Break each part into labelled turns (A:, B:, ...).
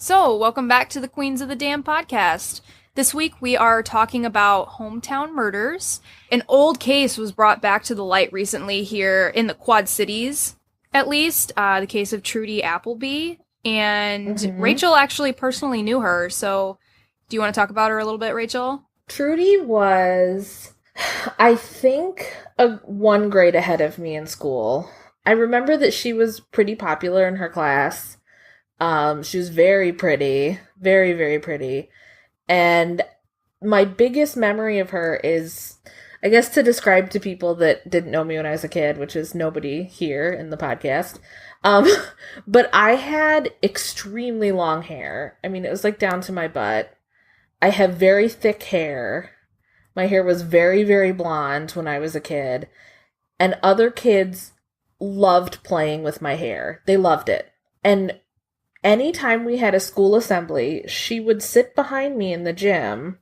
A: So, welcome back to the Queens of the Damn podcast. This week we are talking about hometown murders. An old case was brought back to the light recently here in the Quad Cities, at least, the case of Trudy Appleby. And Rachel actually personally knew her, so do you want to talk about her a little bit, Rachel?
B: Trudy was, I think, one grade ahead of me in school. I remember that she was pretty popular in her class. She was very pretty, very, very pretty. And my biggest memory of her is, I guess to describe to people that didn't know me when I was a kid, which is nobody here in the podcast, but I had extremely long hair. I mean, it was like down to my butt. I have very thick hair. My hair was very, very blonde when I was a kid. And other kids loved playing with my hair. They loved it. And anytime we had a school assembly, she would sit behind me in the gym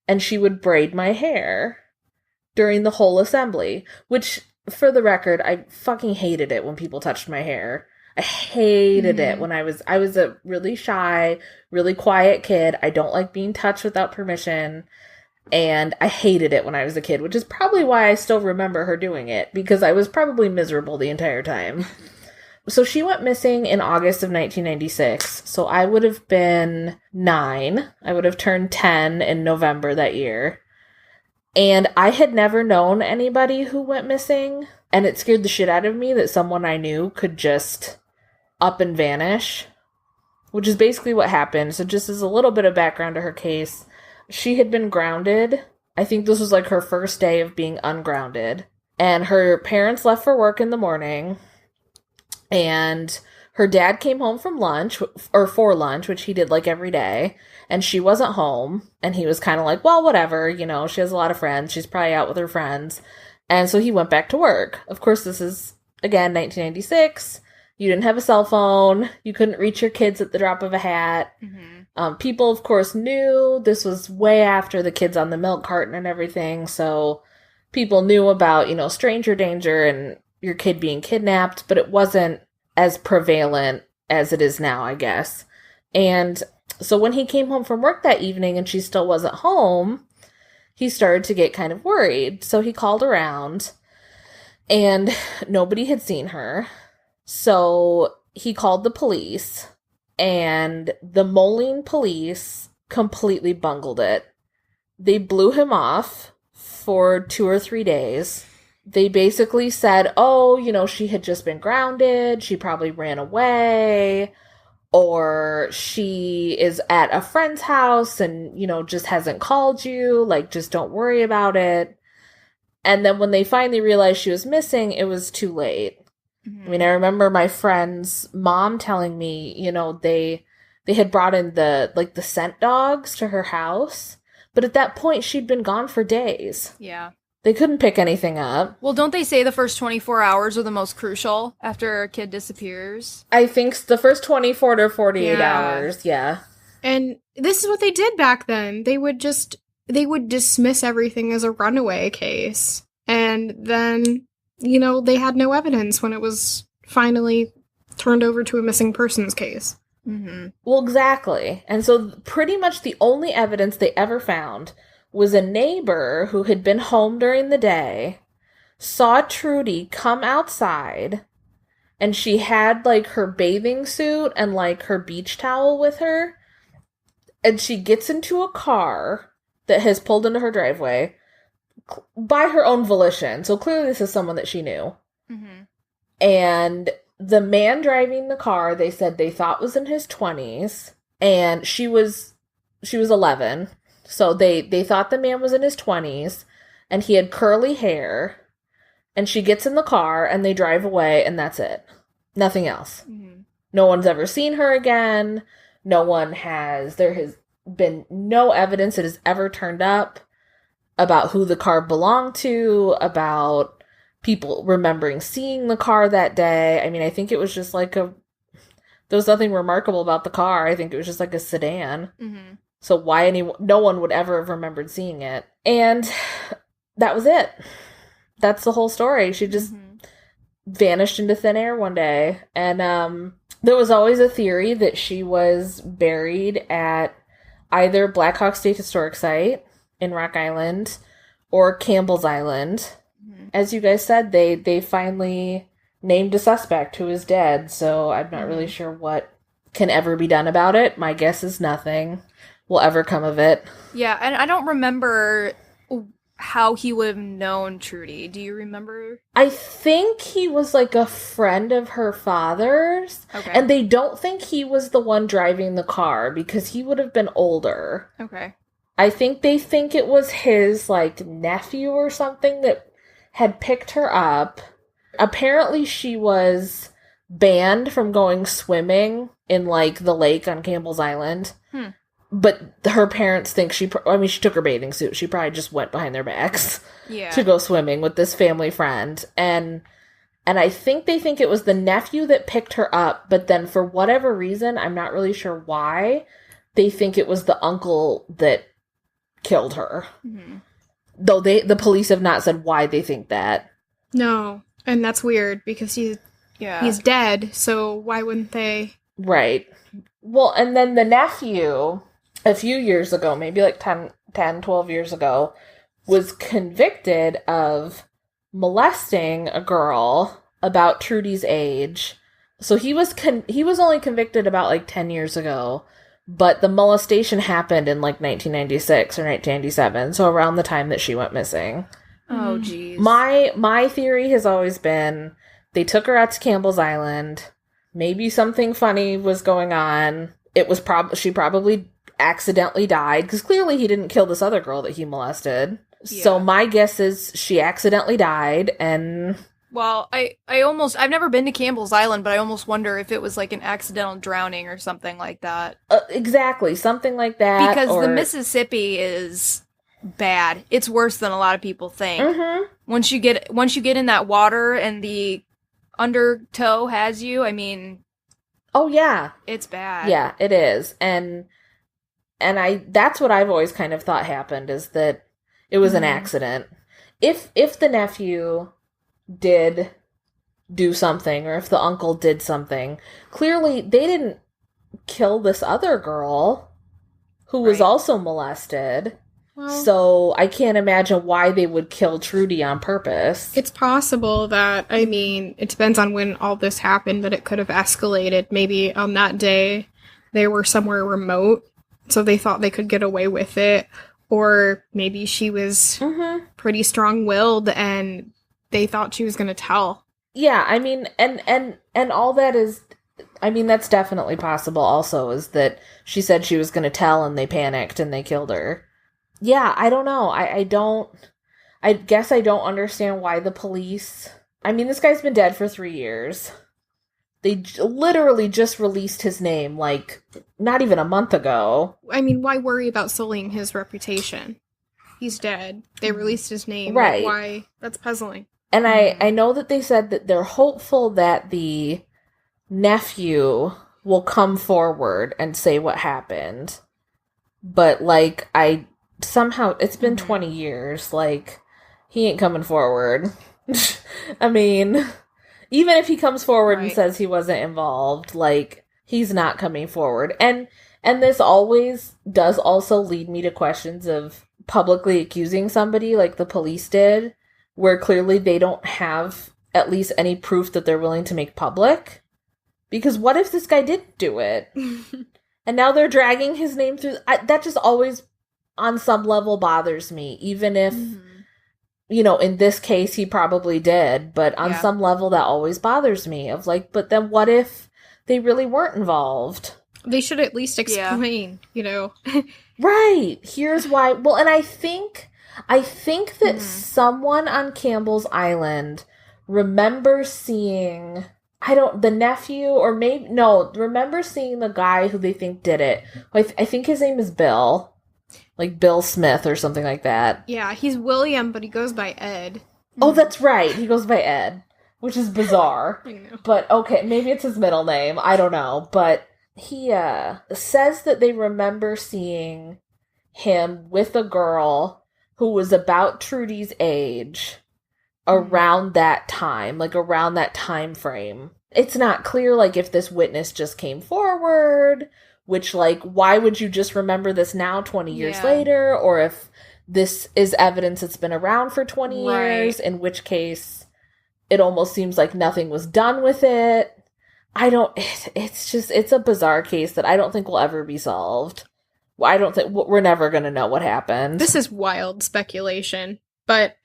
B: and she would braid my hair during the whole assembly, which, for the record, I fucking hated it when people touched my hair. I hated it when I was a really shy, really quiet kid. I don't like being touched without permission. And I hated it when I was a kid, which is probably why I still remember her doing it, because I was probably miserable the entire time. So she went missing in August of 1996. So I would have been 9. I would have turned 10 in November that year. And I had never known anybody who went missing. And it scared the shit out of me that someone I knew could just up and vanish, which is basically what happened. So just as a little bit of background to her case, she had been grounded. I think this was like her first day of being ungrounded. And her parents left for work in the morning. And her dad came home from lunch, or for lunch, which he did like every day. And she wasn't home. And he was kind of like, well, whatever, you know, she has a lot of friends. She's probably out with her friends. And so he went back to work. Of course, this is, again, 1996. You didn't have a cell phone. You couldn't reach your kids at the drop of a hat. People, of course, knew. This was way after the kids on the milk carton and everything. So people knew about, you know, stranger danger and your kid being kidnapped, but it wasn't as prevalent as it is now, I guess. And so when he came home from work that evening and she still wasn't home, he started to get kind of worried. So he called around and nobody had seen her. So he called the police, and the Moline police completely bungled it. They blew him off for 2 or 3 days. They basically said, oh, you know, she had just been grounded. She probably ran away, or she is at a friend's house and, you know, just hasn't called you. Like, just don't worry about it. And then when they finally realized she was missing, it was too late. I mean, I remember my friend's mom telling me, you know, they had brought in the scent dogs to her house, but at that point she'd been gone for days.
A: Yeah.
B: They couldn't pick anything up.
A: Well, don't they say the first 24 hours are the most crucial after a kid disappears?
B: I think the first 24 to 48 hours, yeah.
C: And this is what they did back then. They would dismiss everything as a runaway case. And then, you know, they had no evidence when it was finally turned over to a missing persons case.
B: Well, exactly. And so pretty much the only evidence they ever found was a neighbor who had been home during the day, saw Trudy come outside, and she had, like, her bathing suit and, like, her beach towel with her, and she gets into a car that has pulled into her driveway by her own volition. So clearly this is someone that she knew. And the man driving the car, they said they thought was in his 20s, and she was 11. So they thought the man was in his 20s, and he had curly hair, and she gets in the car, and they drive away, and that's it. Nothing else. No one's ever seen her again. There has been no evidence that has ever turned up about who the car belonged to, about people remembering seeing the car that day. I mean, I think it was just like there was nothing remarkable about the car. I think it was just like a sedan. So no one would ever have remembered seeing it. And that was it. That's the whole story. She just vanished into thin air one day. And There was always a theory that she was buried at either Black Hawk State Historic Site in Rock Island or Campbell's Island. Mm-hmm. As you guys said, they finally named a suspect who is dead, so I'm not really sure what can ever be done about it. My guess is nothing will ever come of it.
A: Yeah, and I don't remember how he would have known Trudy. Do you remember?
B: I think he was like a friend of her father's. Okay. And they don't think he was the one driving the car because he would have been older.
A: Okay.
B: I think they think it was his like nephew or something that had picked her up. Apparently she was banned from going swimming in like the lake on Campbell's Island. But her parents think she took her bathing suit. She probably just went behind their backs to go swimming with this family friend. And I think they think it was the nephew that picked her up. But then for whatever reason, I'm not really sure why, they think it was the uncle that killed her. Mm-hmm. Though the police have not said why they think that.
C: No. And that's weird because he's dead. So why wouldn't they?
B: Right. Well, and then the nephew, a few years ago, maybe like 10, 12 years ago, was convicted of molesting a girl about Trudy's age. So he was only convicted about like 10 years ago, but the molestation happened in like 1996 or 1997, so around the time that she went missing.
A: Oh, geez.
B: My theory has always been they took her out to Campbell's Island. Maybe something funny was going on. It was she probably accidentally died, because clearly he didn't kill this other girl that he molested. Yeah. So my guess is she accidentally died, and...
A: Well, I've never been to Campbell's Island, but I almost wonder if it was like an accidental drowning or something like that.
B: Exactly, something like that.
A: Because the Mississippi is bad. It's worse than a lot of people think. Mm-hmm. Once you get in that water and the undertow has you, I mean...
B: Oh, yeah.
A: It's bad.
B: Yeah, it is. And that's what I've always kind of thought happened, is that it was an accident. If the nephew did do something, or if the uncle did something, clearly they didn't kill this other girl who was also molested. Well, so I can't imagine why they would kill Trudy on purpose.
C: It's possible that, I mean, it depends on when all this happened, but it could have escalated. Maybe on that day they were somewhere remote, so they thought they could get away with it. Or maybe she was pretty strong-willed and they thought she was going to tell.
B: Yeah, I mean, and all that is, I mean, that's definitely possible also, is that she said she was going to tell and they panicked and they killed her. Yeah, I don't know. I guess I don't understand why the police... I mean, this guy's been dead for 3 years. They literally just released his name, like, not even a month ago.
C: I mean, why worry about sullying his reputation? He's dead. They released his name.
B: Right.
C: Like, why? That's puzzling.
B: And I know that they said that they're hopeful that the nephew will come forward and say what happened. But, like, somehow, it's been 20 years, like, he ain't coming forward. I mean, even if he comes forward and says he wasn't involved, like, he's not coming forward. And this always does also lead me to questions of publicly accusing somebody like the police did, where clearly they don't have at least any proof that they're willing to make public. Because what if this guy did do it? And now they're dragging his name through... that just always, on some level, bothers me. Even if, you know, in this case, he probably did. But on some level, that always bothers me. Of like, but then what if they really weren't involved?
C: They should at least explain, you know.
B: Right. Here's why. Well, and I think that someone on Campbell's Island remembers seeing... the nephew, or maybe, no, remember seeing the guy who they think did it. I think his name is Bill. Like Bill Smith or something like that.
C: Yeah, he's William, but he goes by Ed.
B: Oh, that's right. He goes by Ed, which is bizarre.
C: I know.
B: But, okay, maybe it's his middle name. I don't know. But he says that they remember seeing him with a girl who was about Trudy's age around that time, like around that time frame. it's not clear, like, if this witness just came forward, which, like, why would you just remember this now 20 years later? Or if this is evidence that's been around for 20 years, in which case it almost seems like nothing was done with it. It's a bizarre case that I don't think will ever be solved. I don't think, we're never going to know what happened.
C: This is wild speculation, but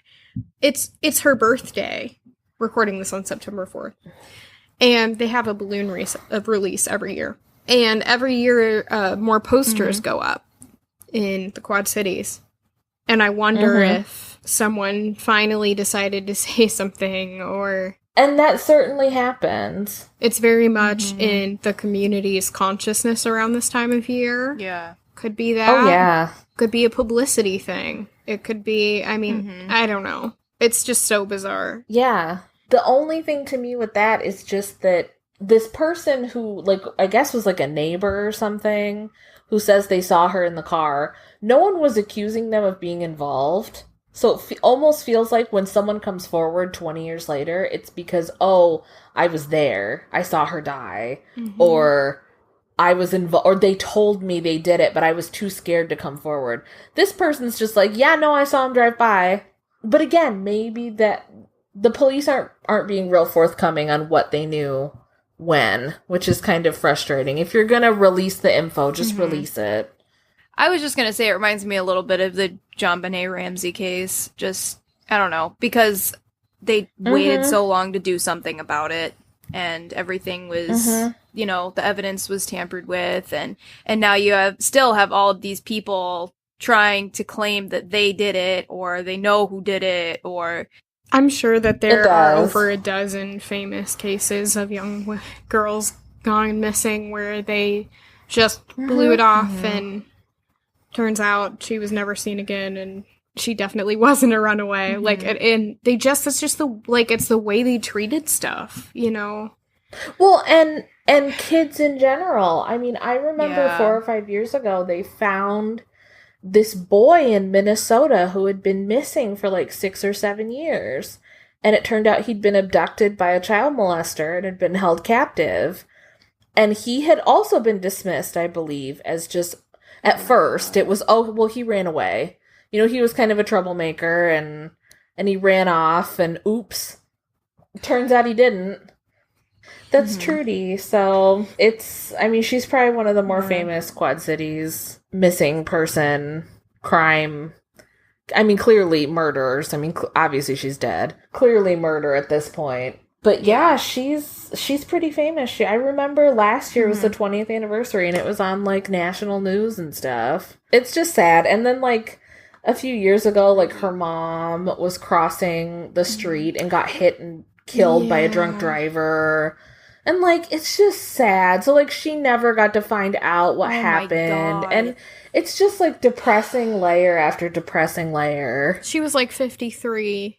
C: it's her birthday. Recording this on September 4th. And they have a balloon release every year. And every year, more posters go up in the Quad Cities. And I wonder if someone finally decided to say something, or...
B: And that certainly happens.
C: It's very much in the community's consciousness around this time of year.
A: Yeah.
C: Could be that.
B: Oh, yeah.
C: Could be a publicity thing. It could be, I mean, I don't know. It's just so bizarre.
B: Yeah. The only thing to me with that is just that this person who, like, I guess was like a neighbor or something, who says they saw her in the car, no one was accusing them of being involved. So it almost feels like when someone comes forward 20 years later, it's because, oh, I was there. I saw her die. Or I was involved, or they told me they did it, but I was too scared to come forward. This person's just like, yeah, no, I saw him drive by. But again, maybe that the police aren't being real forthcoming on what they knew when, which is kind of frustrating. If you're going to release the info, just release it.
A: I was just going to say it reminds me a little bit of the John Benet Ramsey case. Just, I don't know, because they waited so long to do something about it, and everything was, you know, the evidence was tampered with, and now you still have all of these people trying to claim that they did it, or they know who did it, or...
C: I'm sure that there are over a dozen famous cases of young girls gone missing where they just blew it off, and turns out she was never seen again, and she definitely wasn't a runaway. Like, and they just, it's just it's the way they treated stuff, you know?
B: Well, and kids in general. I mean, I remember 4 or 5 years ago, they found this boy in Minnesota who had been missing for like 6 or 7 years. And it turned out he'd been abducted by a child molester and had been held captive. And he had also been dismissed, I believe, as just, at first, it was, oh, well, he ran away. You know, he was kind of a troublemaker, and he ran off, and oops. Turns out he didn't. That's Trudy, so it's, I mean, she's probably one of the more famous Quad Cities missing person, crime, I mean, clearly murderers. I mean, obviously she's dead. Clearly murder at this point. But yeah, she's pretty famous. I remember last year was the 20th anniversary, and it was on, like, national news and stuff. It's just sad. And then, like, a few years ago, like, her mom was crossing the street and got hit and killed by a drunk driver. And, like, it's just sad. So, like, she never got to find out what happened. And it's just, like, depressing layer after depressing layer.
C: She was, like, 53.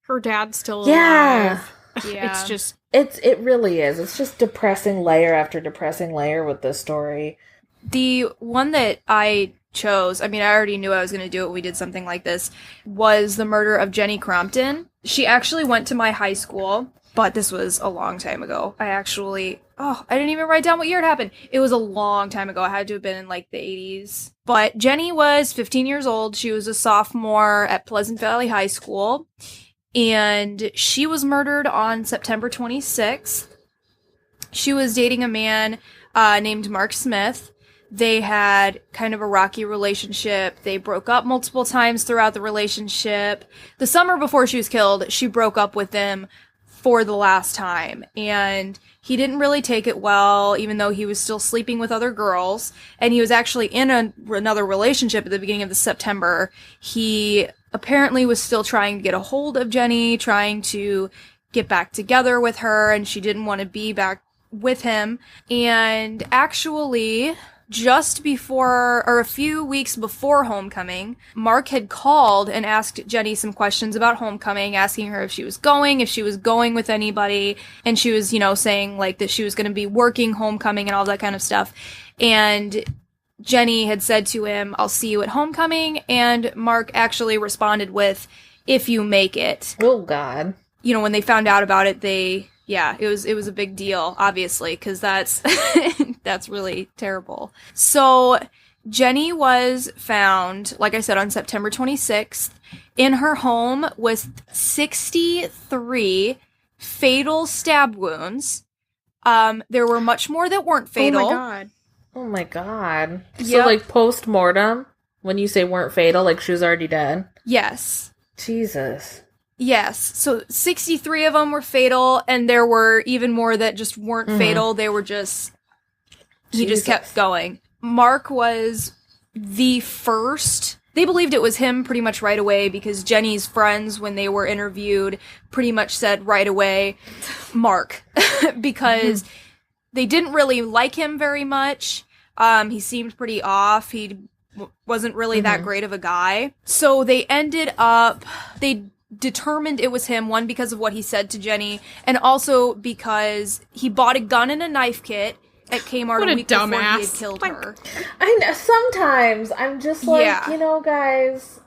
C: Her dad's still alive. Yeah. It's just...
B: It really is. It's just depressing layer after depressing layer with this story.
A: The one that I chose, I mean, I already knew I was going to do it when we did something like this, was the murder of Jenny Crompton. She actually went to my high school, but this was a long time ago. I didn't even write down what year it happened. It was a long time ago. I had to have been in, like, the 80s. But Jenny was 15 years old. She was a sophomore at Pleasant Valley High School. And she was murdered on September 26th. She was dating a man named Mark Smith. They had kind of a rocky relationship. They broke up multiple times throughout the relationship. The summer before she was killed, she broke up with him for the last time. And he didn't really take it well, even though he was still sleeping with other girls. And he was actually in another relationship at the beginning of September. He apparently was still trying to get a hold of Jenny, trying to get back together with her, and she didn't want to be back with him. And actually, just before, or a few weeks before homecoming, Mark had called and asked Jenny some questions about homecoming, asking her if she was going with anybody, and she was, you know, saying, like, that she was going to be working homecoming and all that kind of stuff. And Jenny had said to him, "I'll see you at homecoming," and Mark actually responded with, "If you make it."
B: Oh, God.
A: You know, when they found out about it, they Yeah, it was a big deal, obviously, because that's that's really terrible. So Jenny was found, like I said, on September 26th in her home with 63 fatal stab wounds. There were much more that weren't fatal.
C: Oh my god.
B: Oh my god.
A: Yep.
B: So, like, post-mortem, when you say weren't fatal, like, she was already dead?
A: Yes.
B: Jesus.
A: Yes. So 63 of them were fatal, and there were even more that just weren't fatal. They were just... He just kept going. Mark was the first... They believed it was him pretty much right away because Jenny's friends, when they were interviewed, pretty much said right away, Mark. Because they didn't really like him very much. He seemed pretty off. He wasn't really that great of a guy. So they determined it was him, one, because of what he said to Jenny, and also because he bought a gun and a knife kit at Kmart a week before he had killed her.
B: I know, sometimes I'm just like, you know, guys,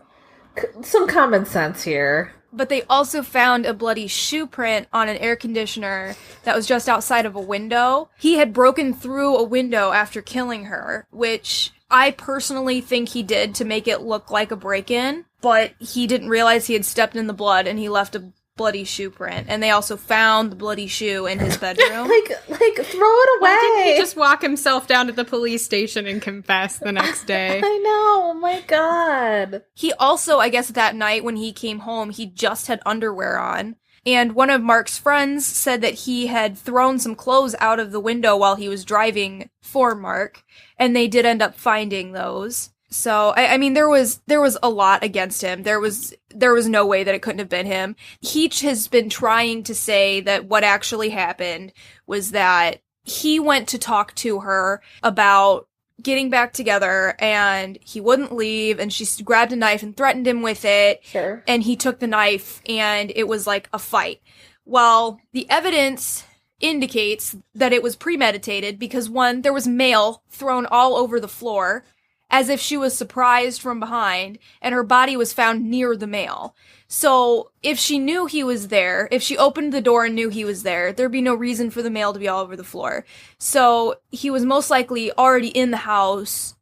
B: some common sense here.
A: But they also found a bloody shoe print on an air conditioner that was just outside of a window. He had broken through a window after killing her, which I personally think he did to make it look like a break-in, but he didn't realize he had stepped in the blood and he left a bloody shoe print. And they also found the bloody shoe in his bedroom.
B: like throw it away.
C: Why didn't he just walk himself down to the police station and confess the next day?
B: I know, oh my god.
A: He also, I guess that night when he came home, he just had underwear on. And one of Mark's friends said that he had thrown some clothes out of the window while he was driving for Mark, and they did end up finding those. So, I mean, there was a lot against him. There was no way that it couldn't have been him. He has been trying to say that what actually happened was that he went to talk to her about getting back together, and he wouldn't leave, and she grabbed a knife and threatened him with it.
B: Sure.
A: And he took the knife, and it was like a fight. Well, the evidence indicates that it was premeditated because, one, there was mail thrown all over the floor, as if she was surprised from behind, and her body was found near the mail. So, if she knew he was there, if she opened the door and knew he was there, there'd be no reason for the mail to be all over the floor. So, he was most likely already in the house,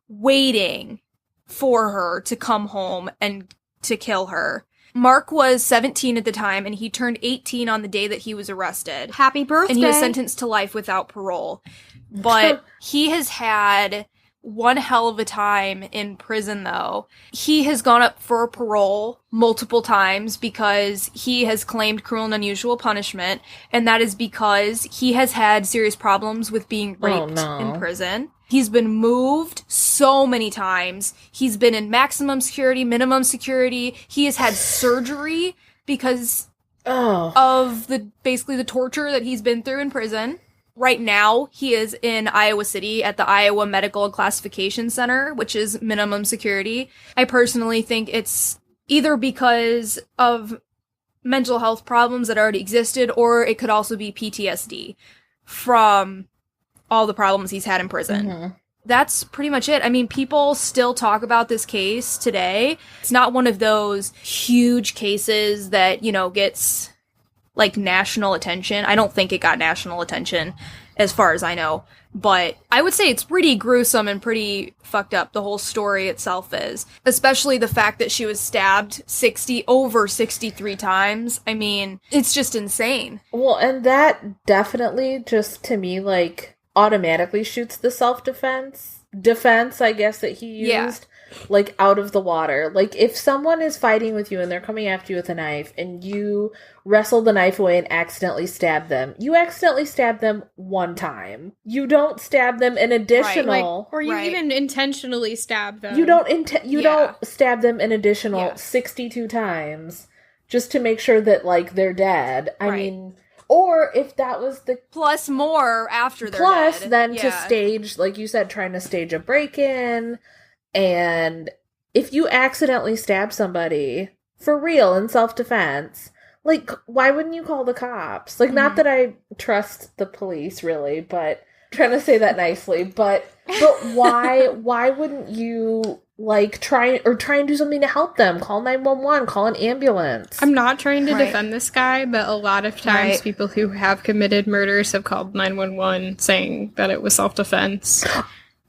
A: waiting for her to come home and to kill her. Mark was 17 at the time, and he turned 18 on the day that he was arrested.
C: Happy birthday!
A: And he was sentenced to life without parole. But he has had one hell of a time in prison, though. He has gone up for parole multiple times because he has claimed cruel and unusual punishment, and that is because he has had serious problems with being raped in prison. He's been moved so many times. He's been in maximum security, minimum security. He has had surgery because of basically the torture that he's been through in prison. Right now, he is in Iowa City at the Iowa Medical and Classification Center, which is minimum security. I personally think it's either because of mental health problems that already existed, or it could also be PTSD from all the problems he's had in prison. That's pretty much it. I mean, people still talk about this case today. It's not one of those huge cases that, you know, gets like national attention. I don't think it got national attention as far as I know, but I would say it's pretty gruesome and pretty fucked up. The whole story itself is, especially the fact that she was stabbed over 63 times. I mean, it's just insane.
B: Well, and that definitely just to me, like, automatically shoots the self-defense, I guess, that he used. Like, out of the water. Like, if someone is fighting with you and they're coming after you with a knife and you wrestle the knife away and accidentally stab them, you accidentally stab them one time. You don't stab them an additional...
C: or you even intentionally stab them.
B: You don't stab them an additional 62 times just to make sure that, like, they're dead. I mean... Or if that was the...
A: Plus more after they're dead.
B: Plus, then to stage, like you said, trying to stage a break-in... And if you accidentally stab somebody, for real, in self-defense, like, why wouldn't you call the cops? Like, not that I trust the police, really, but I'm trying to say that nicely, but But why wouldn't you, like, try and do something to help them? Call 911, call an ambulance.
C: I'm not trying to
A: Right.
C: defend this guy, but a lot of times
A: Right.
C: people who have committed murders have called 911 saying that it was self-defense.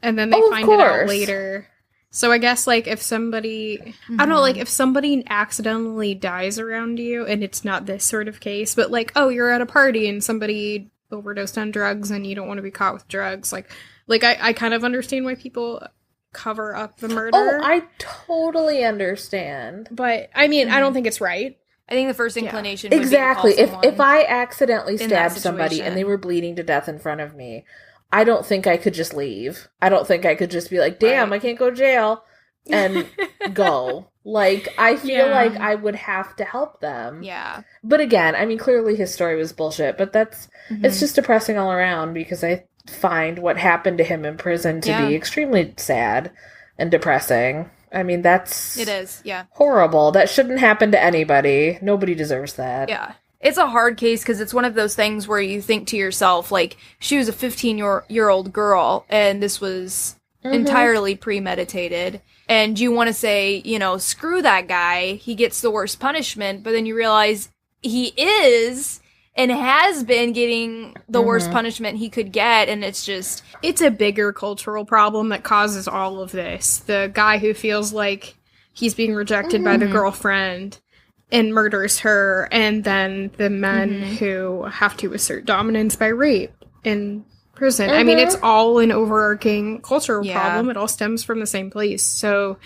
C: And then they find it out later. So I guess, like, if somebody, I don't know, like, if somebody accidentally dies around you, and it's not this sort of case, but, like, oh, you're at a party and somebody overdosed on drugs and you don't want to be caught with drugs, like I kind of understand why people cover up the murder.
B: Oh, I totally understand.
C: But, I mean, I don't think it's right.
A: I think the first inclination would
B: Exactly.
A: be to call someone
B: If I accidentally
A: in that
B: stabbed somebody
A: situation.
B: and they were bleeding to death in front of me, I don't think I could just leave. I don't think I could just be like, damn,
A: Right.
B: I can't go to jail and go. Like, I feel
C: Yeah.
B: like I would have to help them.
A: Yeah.
B: But again, I mean, clearly his story was bullshit, but it's just depressing all around because I find what happened to him in prison to be extremely sad and depressing. I mean,
A: It is, yeah.
B: horrible. That shouldn't happen to anybody. Nobody deserves that.
A: Yeah. It's a hard case because it's one of those things where you think to yourself, like, she was a 15-year-old girl, and this was entirely premeditated. And you want to say, you know, screw that guy, he gets the worst punishment, but then you realize he is and has been getting the worst punishment he could get, and it's just...
C: It's a bigger cultural problem that causes all of this. The guy who feels like he's being rejected by the girlfriend and murders her, and then the men who have to assert dominance by rape in prison. I mean, it's all an overarching cultural problem. It all stems from the same place. So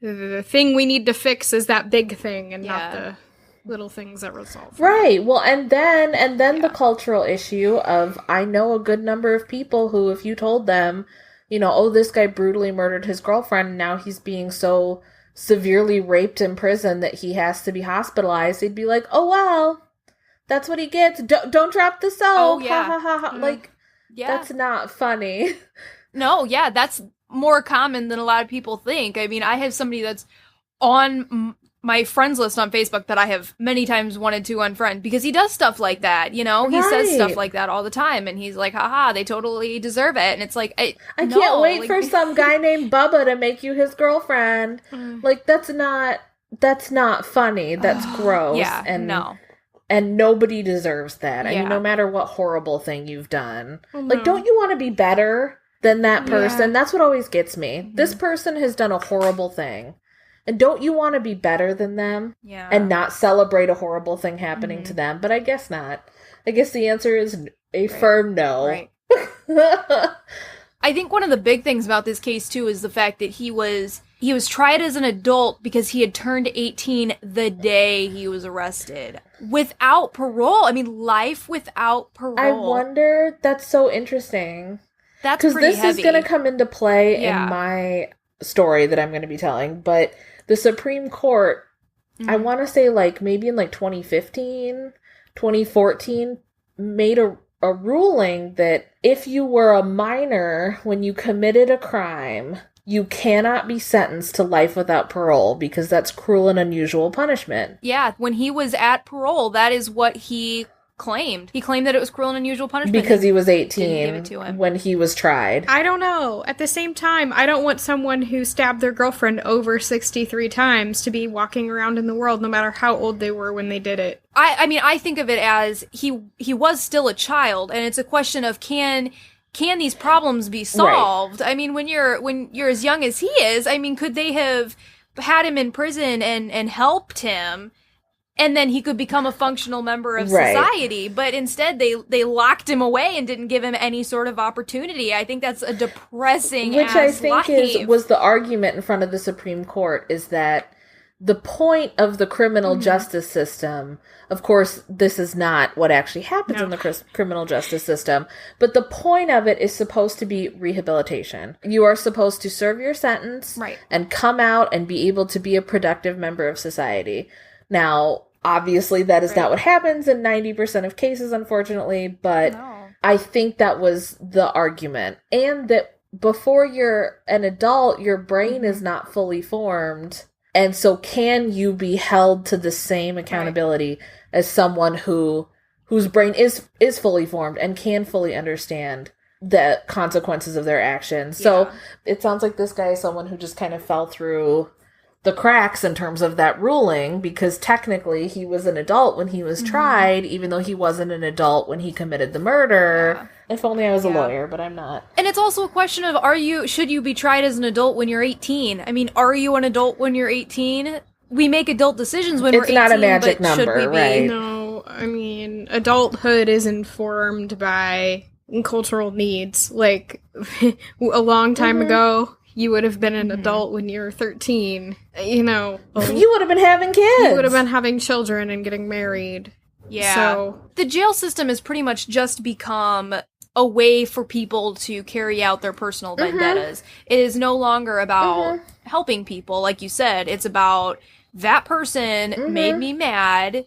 C: the thing we need to fix is that big thing and not the little things that resolve.
B: Right. Well, and then the cultural issue of, I know a good number of people who, if you told them, you know, oh, this guy brutally murdered his girlfriend, and now he's being so severely raped in prison that he has to be hospitalized, they'd be like, oh, well, that's what he gets. Don't drop the soap.
A: Oh, yeah.
B: Ha, ha, ha, ha. Like, that's not funny.
A: No, yeah, that's more common than a lot of people think. I mean, I have somebody that's on my friends list on Facebook that I have many times wanted to unfriend because he does stuff like that, you know? He says stuff like that all the time, and he's like, haha, they totally deserve it. And it's like, I
B: can't wait for some guy named Bubba to make you his girlfriend. Like, that's not funny. That's gross.
A: Yeah,
B: And nobody deserves that. I mean, no matter what horrible thing you've done. Like, don't you want to be better than that person?
C: Yeah.
B: That's what always gets me. This person has done a horrible thing. And don't you want to be better than them?
A: Yeah.
B: And not celebrate a horrible thing happening to them? But I guess not. I guess the answer is a firm no.
A: Right. I think one of the big things about this case, too, is the fact that he was tried as an adult because he had turned 18 the day he was arrested. Without parole. I mean, life without parole.
B: I wonder, that's so interesting.
A: That's pretty heavy.
B: Because this is going to come into play in my story that I'm going to be telling. But the Supreme Court, I want to say, like, maybe in, like, 2015, 2014, made a ruling that if you were a minor when you committed a crime, you cannot be sentenced to life without parole because that's cruel and unusual punishment.
A: Yeah, when he was at parole, that is what he claimed. He claimed that it was cruel and unusual punishment.
B: Because he was
A: Didn't give
B: 18
A: it to him.
B: when he was tried.
C: I don't know. At the same time, I don't want someone who stabbed their girlfriend over 63 times to be walking around in the world no matter how old they were when they did it.
A: I mean, I think of it as he was still a child, and it's a question of can these problems be solved? Right. I mean, when you're as young as he is, I mean, could they have had him in prison and helped him, and then he could become a functional member of society? But instead, they locked him away and didn't give him any sort of opportunity. I think that's a depressing
B: Which I think
A: life.
B: was the argument in front of the Supreme Court, is that the point of the criminal justice system, of course, this is not what actually happens in the criminal justice system, but the point of it is supposed to be rehabilitation. You are supposed to serve your sentence and come out and be able to be a productive member of society. Now, obviously, that is not what happens in 90% of cases, unfortunately, but I think that was the argument. And that before you're an adult, your brain is not fully formed. And so can you be held to the same accountability as someone whose brain is fully formed and can fully understand the consequences of their actions. So it sounds like this guy is someone who just kind of fell through the cracks in terms of that ruling, because technically he was an adult when he was tried, even though he wasn't an adult when he committed the murder. Yeah. If only I was a lawyer, but I'm not.
A: And it's also a question of, should you be tried as an adult when you're 18? I mean, are you an adult when you're 18? We make adult decisions when we're 18, not a magic
B: number,
A: should we be?
B: Right?
C: No, I mean, adulthood is informed by cultural needs. Like, a long time ago, you would have been an adult when you were 13. You know.
B: You would have been having kids.
C: You would have been having children and getting married.
A: Yeah.
C: So
A: the jail system has pretty much just become a way for people to carry out their personal vendettas. It is no longer about helping people, like you said. It's about that person made me mad,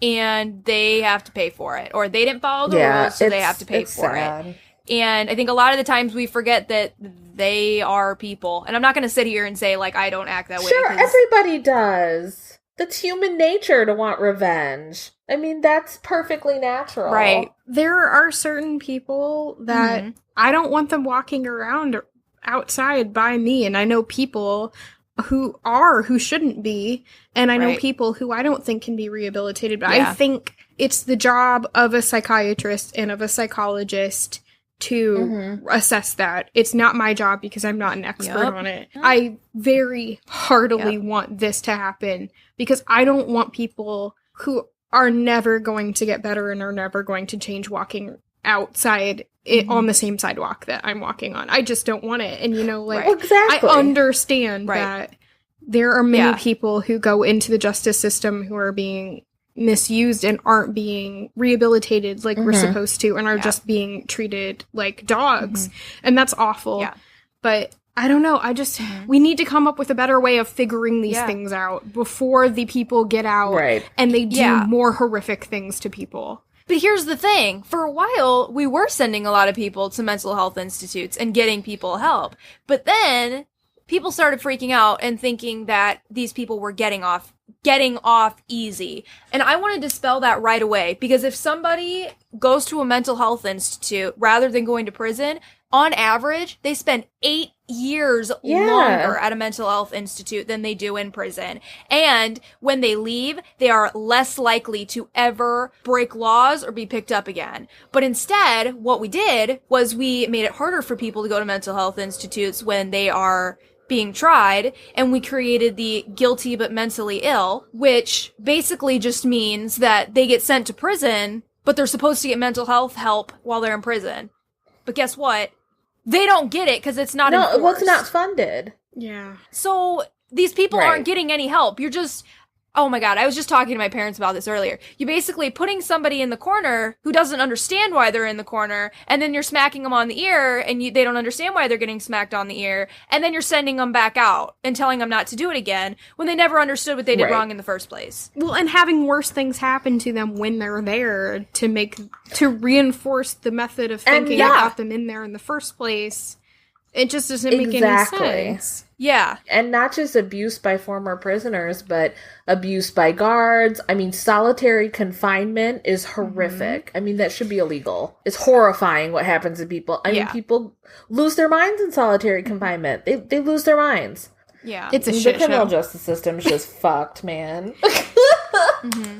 A: and they have to pay for it. Or they didn't follow the rules, so they have to pay for it. And I think a lot of the times we forget that they are people. And I'm not going to sit here and say, like, I don't act that way.
B: Sure, everybody does. That's human nature to want revenge. I mean, that's perfectly natural.
A: Right.
C: There are certain people that I don't want them walking around outside by me. And I know people who shouldn't be. And I know people who I don't think can be rehabilitated. But I think it's the job of a psychiatrist and of a psychologist to assess that. It's not my job because I'm not an expert on it. I very heartily want this to happen because I don't want people who are never going to get better and are never going to change walking outside on the same sidewalk that I'm walking on. I just don't want it. And, you know, like,
B: exactly.
C: I understand that there are many people who go into the justice system who are being misused and aren't being rehabilitated like we're supposed to and are just being treated like dogs. And that's awful. But I don't know. I just, we need to come up with a better way of figuring these things out before the people get out and they do more horrific things to people.
A: But here's the thing. For a while, we were sending a lot of people to mental health institutes and getting people help. But then people started freaking out and thinking that these people were getting off easy. And I want to dispel that right away, because if somebody goes to a mental health institute rather than going to prison, on average, they spend 8 years longer at a mental health institute than they do in prison. And when they leave, they are less likely to ever break laws or be picked up again. But instead, what we did was we made it harder for people to go to mental health institutes when they are being tried, and we created the guilty but mentally ill, which basically just means that they get sent to prison, but they're supposed to get mental health help while they're in prison. But guess what? They don't get it because it's not enforced.
B: Well, it's not funded.
C: Yeah.
A: So these people aren't getting any help. You're just... Oh my God, I was just talking to my parents about this earlier. You're basically putting somebody in the corner who doesn't understand why they're in the corner, and then you're smacking them on the ear, and they don't understand why they're getting smacked on the ear, and then you're sending them back out and telling them not to do it again when they never understood what they did wrong in the first place.
C: Well, and having worse things happen to them when they're there to reinforce the method of thinking about them in there in the first place. It just doesn't make any sense.
A: Yeah.
B: And not just abuse by former prisoners, but abuse by guards. I mean, solitary confinement is horrific. I mean, that should be illegal. It's horrifying what happens to people. I mean, people lose their minds in solitary confinement. They lose their minds.
A: Yeah.
C: It's a shit show.
B: The criminal justice system is just fucked, man.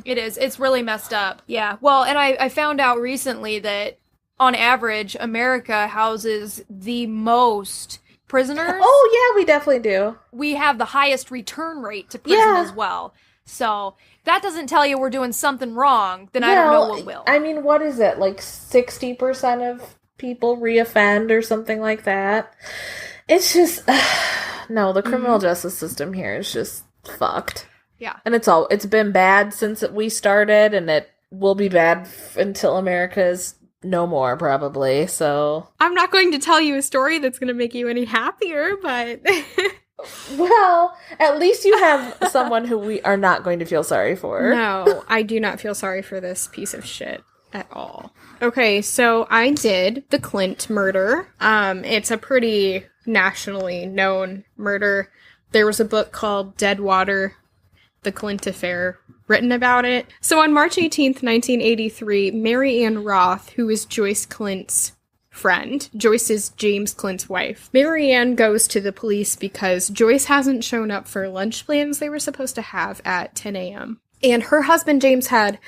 A: It is. It's really messed up. Yeah. Well, and I found out recently that on average, America houses the most prisoners.
B: Oh, yeah, we definitely do.
A: We have the highest return rate to prison as well. So that doesn't tell you we're doing something wrong, then I don't know what will.
B: I mean, what is it? Like 60% of people reoffend or something like that? It's just... no, the criminal justice system here is just fucked.
A: Yeah.
B: And it's been bad since we started, and it will be bad until America's no more, probably, so...
C: I'm not going to tell you a story that's going to make you any happier, but...
B: Well, at least you have someone who we are not going to feel sorry for.
C: No, I do not feel sorry for this piece of shit at all. Okay, so I did the Clint murder. It's a pretty nationally known murder. There was a book called Dead Water, The Clint Affair, written about it. So on March 18th, 1983, Mary Ann Roth, who is Joyce Clint's friend. Joyce is James Clint's wife. Marianne goes to the police because Joyce hasn't shown up for lunch plans they were supposed to have at 10 a.m. And her husband, James, had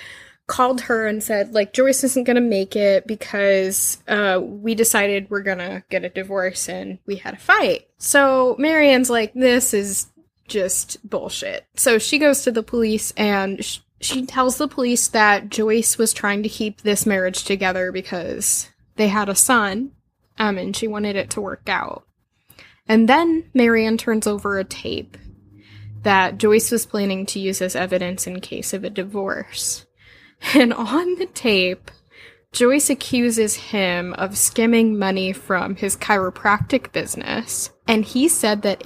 C: called her and said, like, Joyce isn't going to make it because we decided we're going to get a divorce and we had a fight. So Marianne's like, this is just bullshit. So she goes to the police and she tells the police that Joyce was trying to keep this marriage together because they had a son, and she wanted it to work out. And then Marianne turns over a tape that Joyce was planning to use as evidence in case of a divorce. And on the tape, Joyce accuses him of skimming money from his chiropractic business. And he said that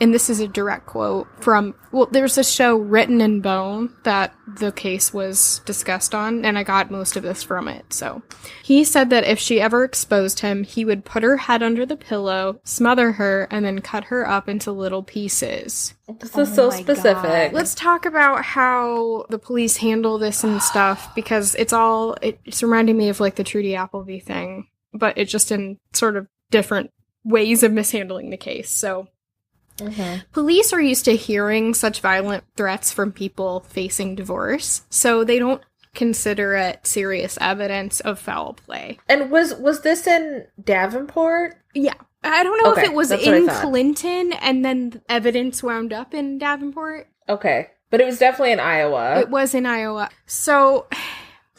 C: and this is a direct quote from, there's a show, Written in Bone, that the case was discussed on, and I got most of this from it. So he said that if she ever exposed him, he would put her head under the pillow, smother her, and then cut her up into little pieces.
B: This is so specific.
A: God.
C: Let's talk about how the police handle this and stuff, because it's reminding me of like the Trudy Appleby thing, but it's just in sort of different ways of mishandling the case. So police are used to hearing such violent threats from people facing divorce, so they don't consider it serious evidence of foul play.
B: And was this in Davenport?
C: Yeah. I don't know if it was
B: in
C: in Clinton and then evidence wound up in Davenport.
B: Okay. But it was definitely in Iowa.
C: It was in Iowa. So,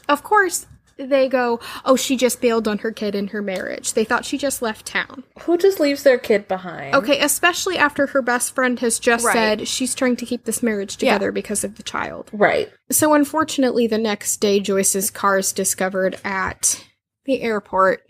C: of course, they go, oh, she just bailed on her kid in her marriage. They thought she just left town.
B: Who just leaves their kid behind?
C: Okay, especially after her best friend has just said she's trying to keep this marriage together because of the child.
B: Right.
C: So, unfortunately, the next day, Joyce's car is discovered at the airport.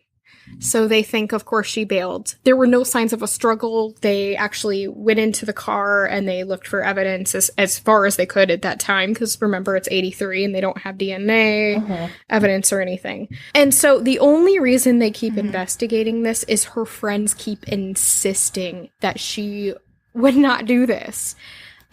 C: So they think, of course, she bailed. There were no signs of a struggle. They actually went into the car and they looked for evidence as far as they could at that time. Because remember, it's 1983 and they don't have DNA evidence or anything. And so the only reason they keep investigating this is her friends keep insisting that she would not do this.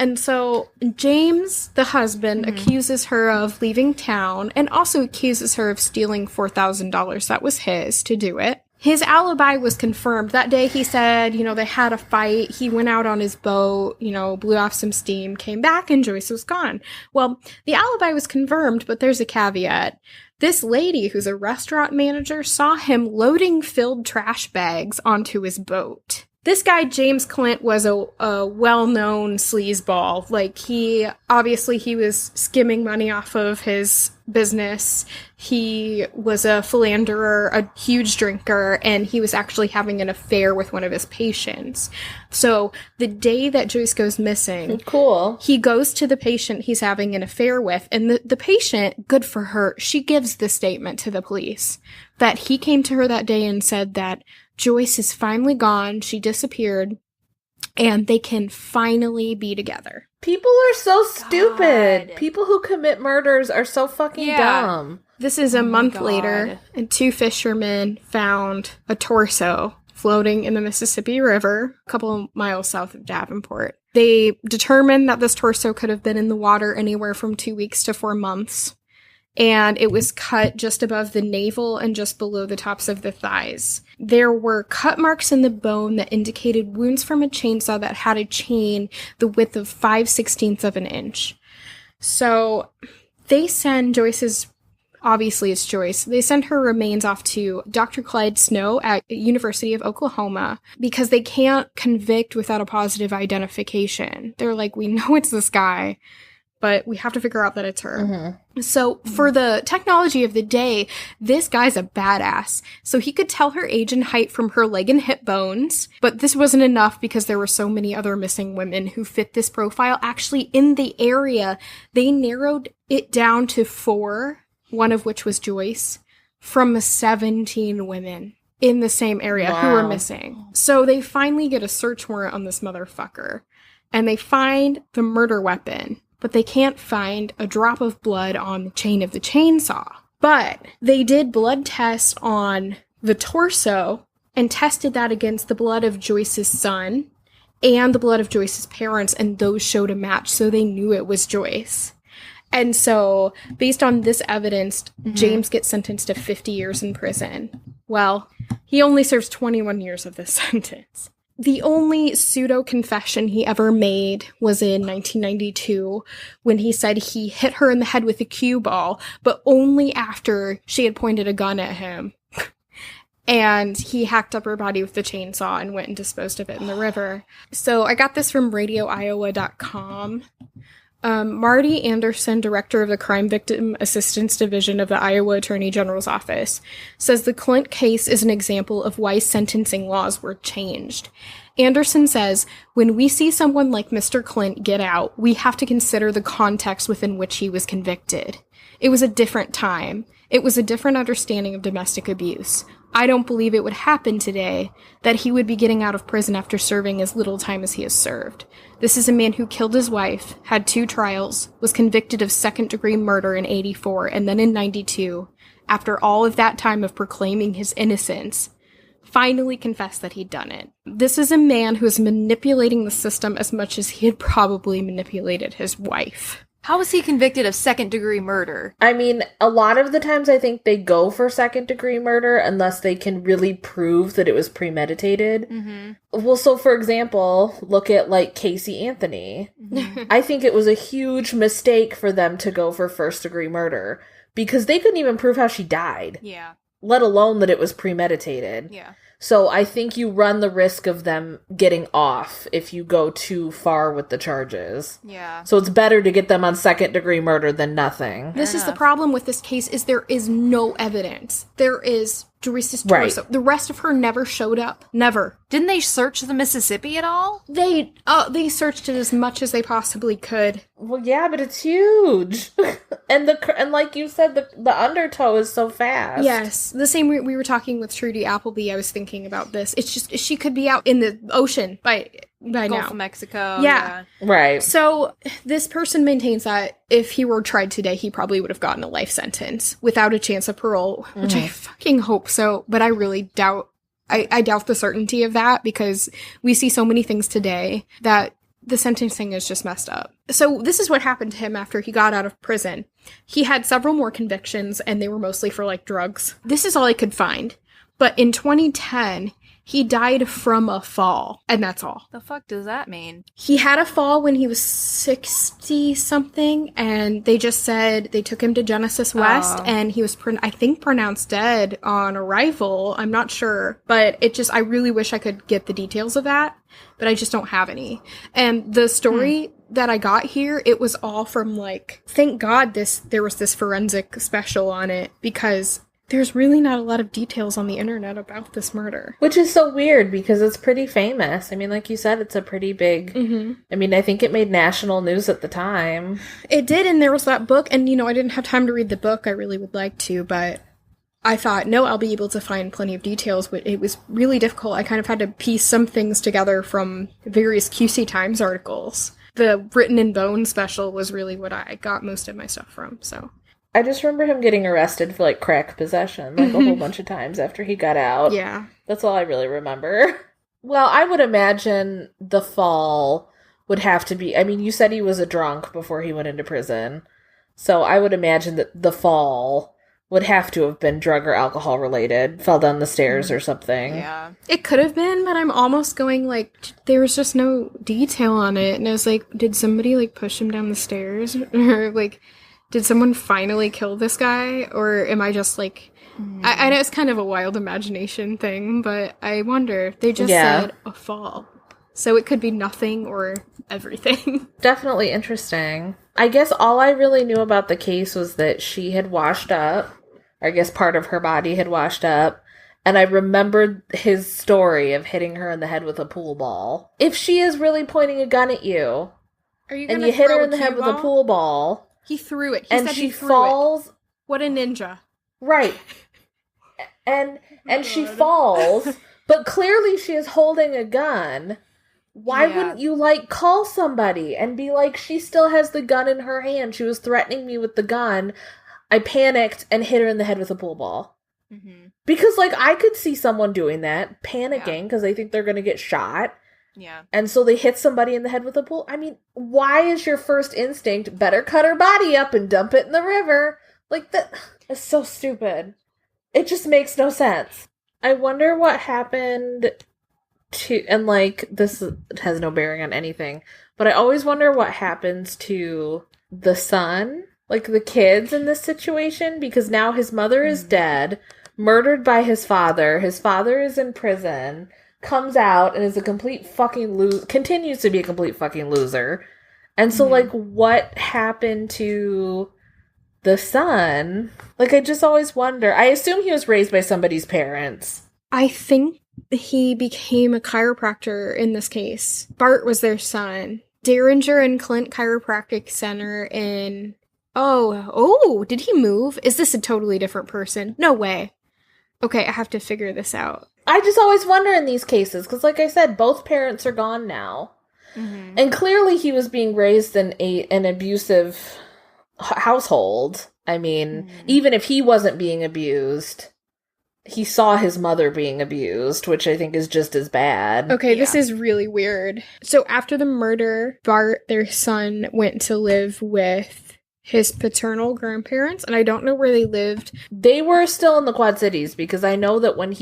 C: And so James, the husband, accuses her of leaving town and also accuses her of stealing $4,000 that was his to do it. His alibi was confirmed. That day he said, they had a fight. He went out on his boat, blew off some steam, came back, and Joyce was gone. Well, the alibi was confirmed, but there's a caveat. This lady, who's a restaurant manager, saw him loading filled trash bags onto his boat. This guy, James Clint, was a well-known sleazeball. Like, he was skimming money off of his business. He was a philanderer, a huge drinker, and he was actually having an affair with one of his patients. So, the day that Joyce goes missing, he goes to the patient he's having an affair with, and the patient, good for her, she gives the statement to the police that he came to her that day and said that Joyce is finally gone, she disappeared, and they can finally be together.
B: People are so stupid. People who commit murders are so fucking dumb.
C: This is a month later, and two fishermen found a torso floating in the Mississippi River, a couple of miles south of Davenport. They determined that this torso could have been in the water anywhere from 2 weeks to 4 months. And it was cut just above the navel and just below the tops of the thighs. There were cut marks in the bone that indicated wounds from a chainsaw that had a chain the width of 5/16 of an inch. So they send obviously it's Joyce, they send her remains off to Dr. Clyde Snow at University of Oklahoma because they can't convict without a positive identification. They're like, we know it's this guy, but we have to figure out that it's her. So for the technology of the day, this guy's a badass. So he could tell her age and height from her leg and hip bones, but this wasn't enough because there were so many other missing women who fit this profile. Actually, in the area, they narrowed it down to 4, one of which was Joyce, from 17 women in the same area who were missing. So they finally get a search warrant on this motherfucker, and they find the murder weapon. But they can't find a drop of blood on the chain of the chainsaw. But they did blood tests on the torso and tested that against the blood of Joyce's son and the blood of Joyce's parents, and those showed a match, so they knew it was Joyce. And so, based on this evidence, James gets sentenced to 50 years in prison. Well, he only serves 21 years of this sentence. The only pseudo-confession he ever made was in 1992 when he said he hit her in the head with a cue ball, but only after she had pointed a gun at him. And he hacked up her body with the chainsaw and went and disposed of it in the river. So I got this from radioiowa.com. Marty Anderson, director of the Crime Victim Assistance Division of the Iowa Attorney General's Office, says the Clint case is an example of why sentencing laws were changed. Anderson says, when we see someone like Mr. Clint get out, we have to consider the context within which he was convicted. It was a different time. It was a different understanding of domestic abuse. I don't believe it would happen today that he would be getting out of prison after serving as little time as he has served. This is a man who killed his wife, had 2 trials, was convicted of second-degree murder in 84 and then in 92, after all of that time of proclaiming his innocence, finally confessed that he'd done it. This is a man who is manipulating the system as much as he had probably manipulated his wife.
A: How was he convicted of second-degree murder?
B: I mean, a lot of the times I think they go for second-degree murder unless they can really prove that it was premeditated.
A: Mm-hmm.
B: Well, so for example, look at, like, Casey Anthony.
A: Mm-hmm.
B: I think it was a huge mistake for them to go for first-degree murder because they couldn't even prove how she died.
A: Yeah.
B: Let alone that it was premeditated.
A: Yeah.
B: So I think you run the risk of them getting off if you go too far with the charges.
A: Yeah.
B: So it's better to get them on second-degree murder than nothing.
C: This is the problem with this case, is there is no evidence. There is Doris's torso.
B: Right.
C: The rest of her never showed up. Never.
A: Didn't they search the Mississippi at all?
C: They searched it as much as they possibly could.
B: Well, yeah, but it's huge. and like you said, the undertow is so fast.
C: Yes. The same we were talking with Trudy Appleby, I was thinking about this. It's just, she could be out in the ocean by
A: Gulf
C: now.
A: of Mexico.
C: Yeah.
B: Right.
C: So this person maintains that if he were tried today, he probably would have gotten a life sentence without a chance of parole, which I fucking hope so, but I really doubt. I doubt the certainty of that because we see so many things today that the sentencing is just messed up. So this is what happened to him after he got out of prison. He had several more convictions, and they were mostly for, like, drugs. This is all I could find. But in 2010, he died from a fall, and that's all.
A: The fuck does that mean?
C: He had a fall when he was 60-something, and they just said they took him to Genesis West, and he was, I think, pronounced dead on arrival. I'm not sure. But I really wish I could get the details of that, but I just don't have any. And the story that I got here, it was all from, like, thank God there was this forensic special on it, because there's really not a lot of details on the internet about this murder.
B: Which is so weird because it's pretty famous. I mean, like you said, it's a pretty big... I mean, I think it made national news at the time.
C: It did, and there was that book, and, I didn't have time to read the book. I really would like to, but I thought, no, I'll be able to find plenty of details, but it was really difficult. I kind of had to piece some things together from various QC Times articles. The Written in Bone special was really what I got most of my stuff from, so...
B: I just remember him getting arrested for, like, crack possession, like, a whole bunch of times after he got out.
C: Yeah.
B: That's all I really remember. Well, I would imagine the fall would have to be... I mean, you said he was a drunk before he went into prison. So I would imagine that the fall would have to have been drug or alcohol related. Fell down the stairs or something.
A: Yeah.
C: It could have been, but I'm almost going, like, there was just no detail on it. And I was like, did somebody, like, push him down the stairs? Or, like... Did someone finally kill this guy? Or am I just, like... I know it's kind of a wild imagination thing, but I wonder. They just said a fall. So it could be nothing or everything.
B: Definitely interesting. I guess all I really knew about the case was that she had washed up. Or I guess part of her body had washed up. And I remembered his story of hitting her in the head with a pool ball. If she is really pointing a gun at you,
C: Are you
B: and you hit her in the head with a pool ball...
C: He threw it.
B: And she falls.
C: What a ninja.
B: Right. And she falls, but clearly she is holding a gun. Why wouldn't you, like, call somebody and be like, she still has the gun in her hand. She was threatening me with the gun. I panicked and hit her in the head with a pool ball.
A: Mm-hmm.
B: Because, like, I could see someone doing that, panicking because they think they're going to get shot.
A: Yeah.
B: And so they hit somebody in the head with a pool. I mean, why is your first instinct, better cut her body up and dump it in the river? Like, that is so stupid. It just makes no sense. I wonder what happened to, and like, this has no bearing on anything, but I always wonder what happens to the son, like the kids in this situation, because now his mother is dead, murdered by his father is in prison, comes out and is a complete fucking continues to be a complete fucking loser. And so, like, what happened to the son? Like, I just always wonder. I assume he was raised by somebody's parents.
C: I think he became a chiropractor in this case. Bart was their son. Derringer and Clint Chiropractic Center in... Oh, did he move? Is this a totally different person? No way. Okay, I have to figure this out.
B: I just always wonder in these cases, because like I said, both parents are gone now. Mm-hmm. And clearly he was being raised in an abusive household. I mean, even if he wasn't being abused, he saw his mother being abused, which I think is just as bad.
C: Okay, This is really weird. So after the murder, Bart, their son, went to live with his paternal grandparents, and I don't know where they lived.
B: They were still in the Quad Cities, because I know that when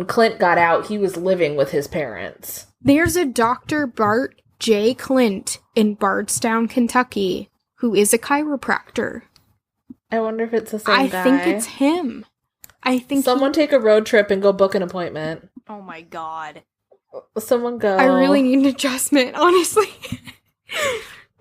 B: Clint got out, he was living with his parents.
C: There's a Dr. Bart J. Clint in Bardstown, Kentucky, who is a chiropractor.
B: I wonder if it's the same guy.
C: I think it's him. I think
B: someone take a road trip and go book an appointment.
A: Oh my god.
B: Someone go.
C: I really need an adjustment, honestly.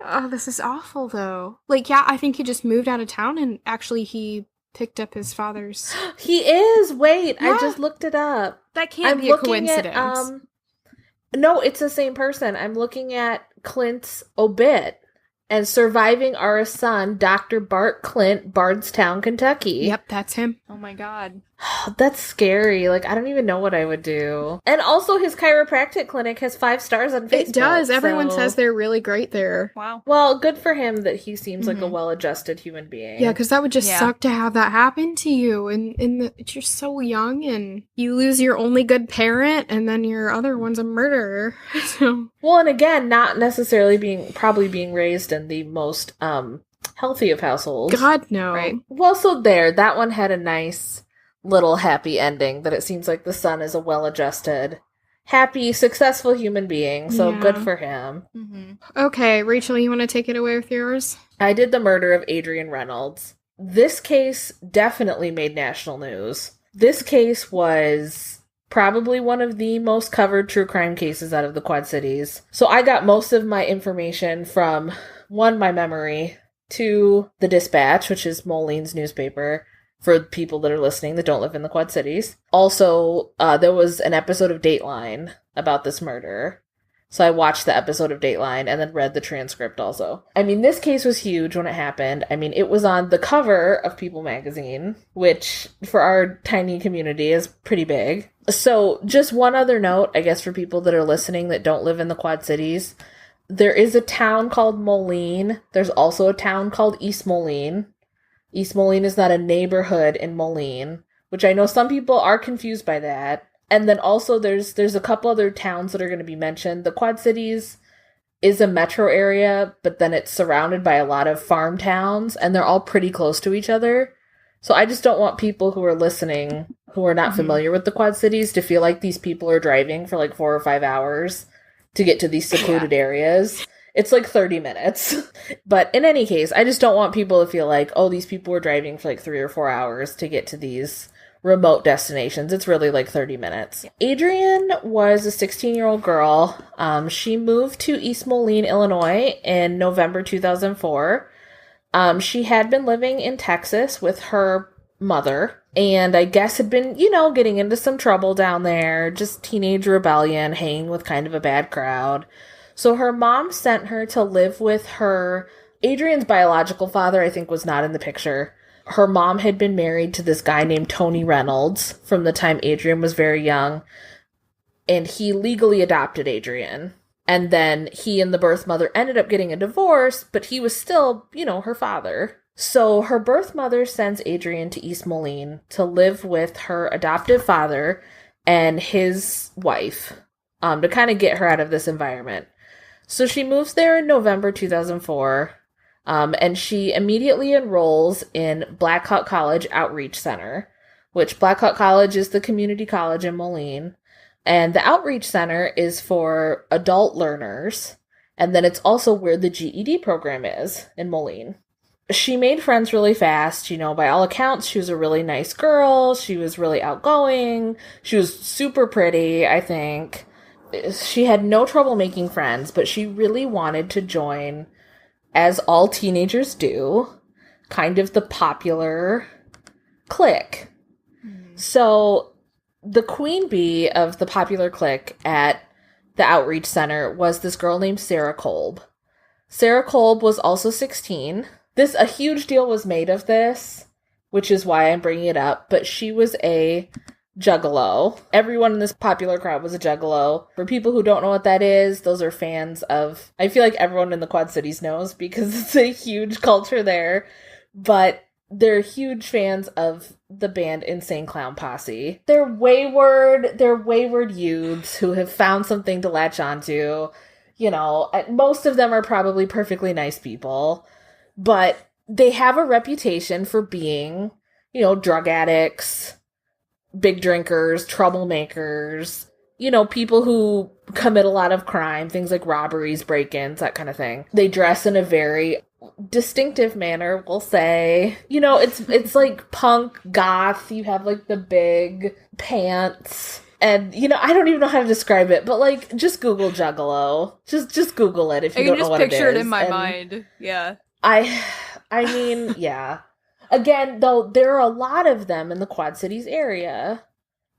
C: Oh, this is awful, though. Like, yeah, I think he just moved out of town, and actually he picked up his father's...
B: He is! Wait, yeah. I just looked it up.
C: That can't be a coincidence.
B: No, it's the same person. I'm looking at Clint's obit. And surviving are a son, Dr. Bart Clint, Bardstown, Kentucky.
C: Yep, that's him.
A: Oh my god.
B: That's scary. Like, I don't even know what I would do. And also, his chiropractic clinic has 5 stars on Facebook.
C: It does. Everyone says they're really great there.
A: Wow.
B: Well, good for him that he seems like a well-adjusted human being.
C: Yeah, because that would just suck to have that happen to you. And you're so young, and you lose your only good parent, and then your other one's a murderer. So.
B: Well, and again, not necessarily probably being raised in the most healthy of households.
C: God, no.
B: Right? Well, so that one had a nice little happy ending, that it seems like the son is a well-adjusted, happy, successful human being, so good for him.
C: Okay, Rachel, you want to take it away with yours?
B: I did the murder of Adrian Reynolds. This case definitely made national news. This case was probably one of the most covered true crime cases out of the Quad Cities. So I got most of my information from, 1, my memory, 2, the Dispatch, which is Moline's newspaper, for people that are listening that don't live in the Quad Cities. Also, there was an episode of Dateline about this murder. So I watched the episode of Dateline and then read the transcript also. I mean, this case was huge when it happened. I mean, it was on the cover of People magazine, which for our tiny community is pretty big. So just one other note, I guess, for people that are listening that don't live in the Quad Cities. There is a town called Moline. There's also a town called East Moline. East Moline is not a neighborhood in Moline, which I know some people are confused by that. And then also there's a couple other towns that are going to be mentioned. The Quad Cities is a metro area, but then it's surrounded by a lot of farm towns, and they're all pretty close to each other. So I just don't want people who are listening who are not familiar with the Quad Cities to feel like these people are driving for like 4 or 5 hours to get to these secluded areas. It's like 30 minutes. But in any case, I just don't want people to feel like, oh, these people were driving for like 3 or 4 hours to get to these remote destinations. It's really like 30 minutes. Yeah. Adrian was a 16-year-old girl. She moved to East Moline, Illinois in November 2004. She had been living in Texas with her mother, and I guess had been, getting into some trouble down there, just teenage rebellion, hanging with kind of a bad crowd. So her mom sent her to live with Adrian's biological father, I think, was not in the picture. Her mom had been married to this guy named Tony Reynolds from the time Adrian was very young, and he legally adopted Adrian. And then he and the birth mother ended up getting a divorce, but he was still, her father. So her birth mother sends Adrian to East Moline to live with her adoptive father and his wife, to kind of get her out of this environment. So she moves there in November 2004, and she immediately enrolls in Blackhawk College Outreach Center, which Blackhawk College is the community college in Moline. And the Outreach Center is for adult learners. And then it's also where the GED program is in Moline. She made friends really fast. By all accounts, she was a really nice girl. She was really outgoing. She was super pretty, I think. She had no trouble making friends, but she really wanted to join, as all teenagers do, kind of the popular clique. So the queen bee of the popular clique at the Outreach Center was this girl named Sarah Kolb. Sarah Kolb was also 16. A huge deal was made of this, which is why I'm bringing it up, but she was a juggalo. Everyone in this popular crowd was a juggalo. For people who don't know what that is, those are fans of, I feel like everyone in the Quad Cities knows because it's a huge culture there, but they're huge fans of the band Insane Clown Posse. They're wayward youths who have found something to latch onto. Most of them are probably perfectly nice people, but they have a reputation for being, drug addicts, big drinkers, troublemakers, people who commit a lot of crime, things like robberies, break-ins, that kind of thing. They dress in a very distinctive manner, we'll say. It's like punk goth. You have like the big pants. And, I don't even know how to describe it, but just Google Juggalo. Just Google it if you don't know what it is.
A: I can just picture it in my mind. Yeah.
B: I mean, yeah. Again, though, there are a lot of them in the Quad Cities area.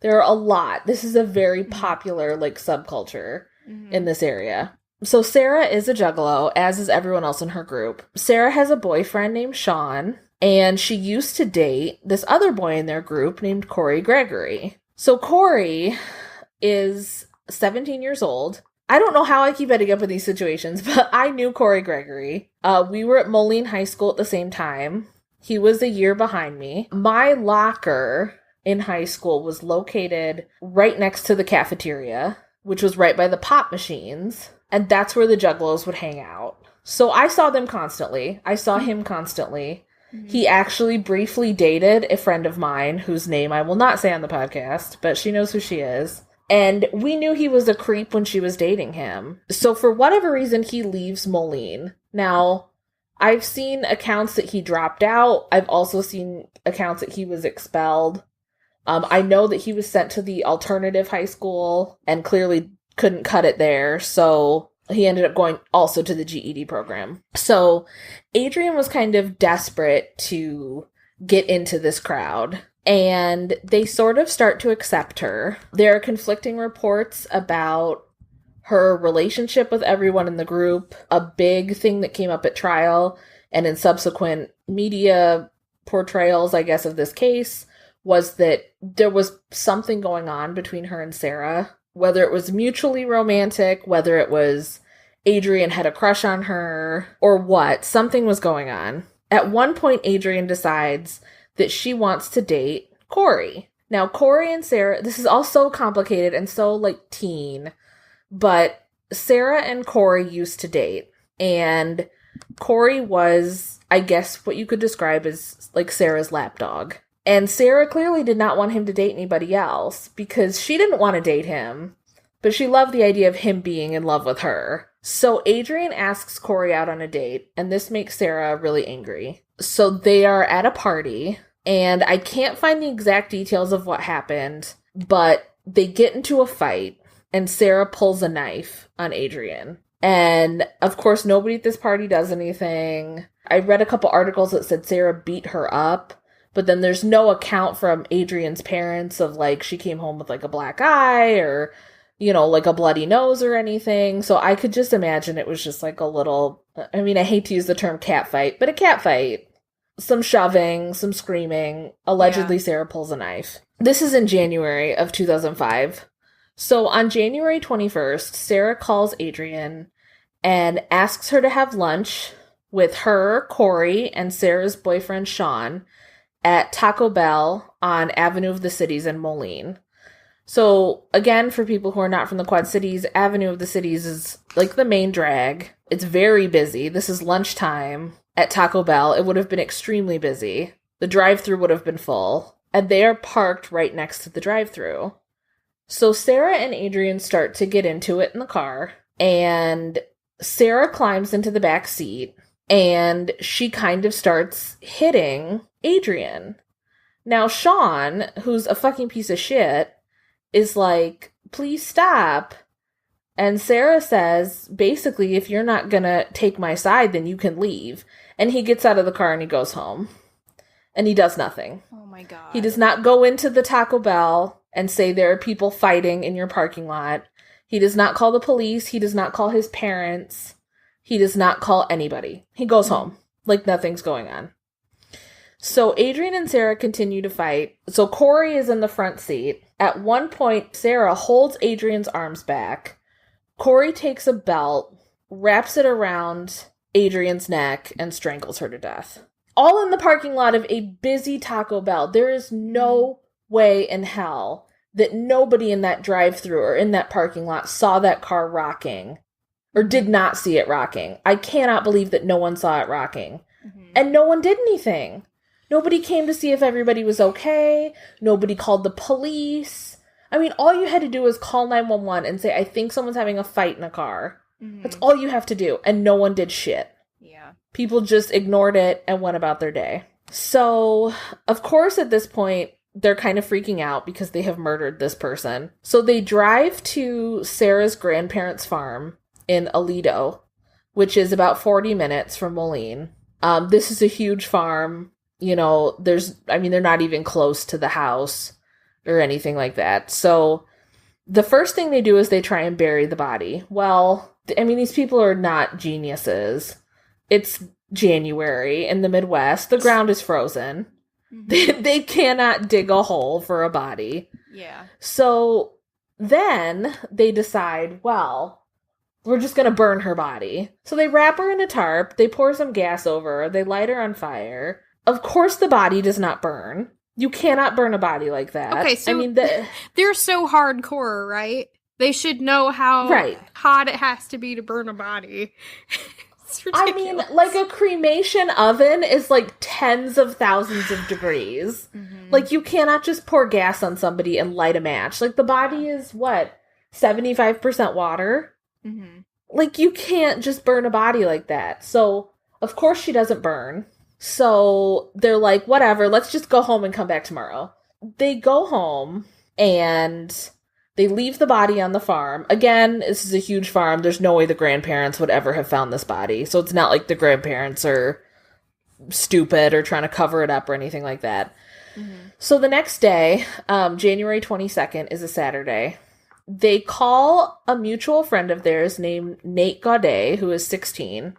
B: There are a lot. This is a very popular, subculture in this area. So Sarah is a juggalo, as is everyone else in her group. Sarah has a boyfriend named Sean, and she used to date this other boy in their group named Corey Gregory. So Corey is 17 years old. I don't know how I keep ending up in these situations, but I knew Corey Gregory. We were at Moline High School at the same time. He was a year behind me. My locker in high school was located right next to the cafeteria, which was right by the pop machines, and that's where the juggalos would hang out. So I saw them constantly. I saw him constantly. He actually briefly dated a friend of mine whose name I will not say on the podcast, but she knows who she is. And we knew he was a creep when she was dating him. So for whatever reason, he leaves Moline. Now, I've seen accounts that he dropped out. I've also seen accounts that he was expelled. I know that he was sent to the alternative high school and clearly couldn't cut it there. So he ended up going also to the GED program. So Adrian was kind of desperate to get into this crowd. And they sort of start to accept her. There are conflicting reports about her relationship with everyone in the group. A big thing that came up at trial and in subsequent media portrayals, I guess, of this case was that there was something going on between her and Sarah. Whether it was mutually romantic, whether it was Adrian had a crush on her, or what, something was going on. At one point, Adrian decides that she wants to date Corey. Now, Corey and Sarah, this is all so complicated and so, teen, but Sarah and Corey used to date, and Corey was, I guess, what you could describe as, Sarah's lapdog. And Sarah clearly did not want him to date anybody else, because she didn't want to date him, but she loved the idea of him being in love with her. So Adrian asks Corey out on a date, and this makes Sarah really angry. So they are at a party, and I can't find the exact details of what happened, but they get into a fight, and Sarah pulls a knife on Adrian. And, of course, nobody at this party does anything. I read a couple articles that said Sarah beat her up, but then there's no account from Adrian's parents of, she came home with, a black eye or, a bloody nose or anything. So I could just imagine it was just, a little, I hate to use the term cat fight, but a cat fight. Some shoving, some screaming. Allegedly, yeah. Sarah pulls a knife. This is in January of 2005. So on January 21st, Sarah calls Adrian and asks her to have lunch with her, Corey, and Sarah's boyfriend, Sean, at Taco Bell on Avenue of the Cities in Moline. So, again, for people who are not from the Quad Cities, Avenue of the Cities is, the main drag. It's very busy. This is lunchtime at Taco Bell. It would have been extremely busy. The drive-thru would have been full. and they are parked right next to the drive-thru. So Sarah and Adrian start to get into it in the car, and Sarah climbs into the back seat, and she kind of starts hitting Adrian. Now, Sean, who's a fucking piece of shit, is like, please stop. And Sarah says, basically, if you're not gonna take my side, then you can leave. And he gets out of the car and he goes home. And he does nothing.
A: Oh my God.
B: He does not go into the Taco Bell and say there are people fighting in your parking lot. He does not call the police. He does not call his parents. He does not call anybody. He goes home like nothing's going on. So Adrian and Sarah continue to fight. So Corey is in the front seat. At one point, Sarah holds Adrian's arms back. Corey takes a belt, wraps it around Adrian's neck, and strangles her to death. All in the parking lot of a busy Taco Bell. There is no way in hell that nobody in that drive-thru or in that parking lot saw that car rocking or did not see it rocking. I cannot believe that no one saw it rocking. And no one did anything. Nobody came to see if everybody was okay. Nobody called the police. I mean, all you had to do was call 911 and say, I think someone's having a fight in a car. That's all you have to do. And no one did shit.
A: Yeah.
B: People just ignored it and went about their day. So, of course, at this point, they're kind of freaking out because they have murdered this person. So they drive to Sarah's grandparents' farm in Aledo, which is about 40 minutes from Moline. This is a huge farm. You know, they're not even close to the house or anything like that. So the first thing they do is they try and bury the body. Well, I mean, these people are not geniuses. It's January in the Midwest. The ground is frozen. They cannot dig a hole for a body.
A: Yeah.
B: So then they decide, well, we're just going to burn her body. So they wrap her in a tarp. They pour some gas over her. They light her on fire. Of course the body does not burn. You cannot burn a body like that.
C: Okay, so
B: I mean,
C: they're so hardcore, right? They should know how hot it has to be to burn a body. It's ridiculous.
B: I mean, like a cremation oven is like tens of thousands of degrees. Like, you cannot just pour gas on somebody and light a match. Like, the body is, 75% water? Like, you can't just burn a body like that. So, of course she doesn't burn. So they're like, whatever, let's just go home and come back tomorrow. They go home and they leave the body on the farm. Again, this is a huge farm. There's no way the grandparents would ever have found this body. So it's not like the grandparents are stupid or trying to cover it up or anything like that. So the next day, January 22nd, is a Saturday. They call a mutual friend of theirs named Nate Gaudet, who is 16.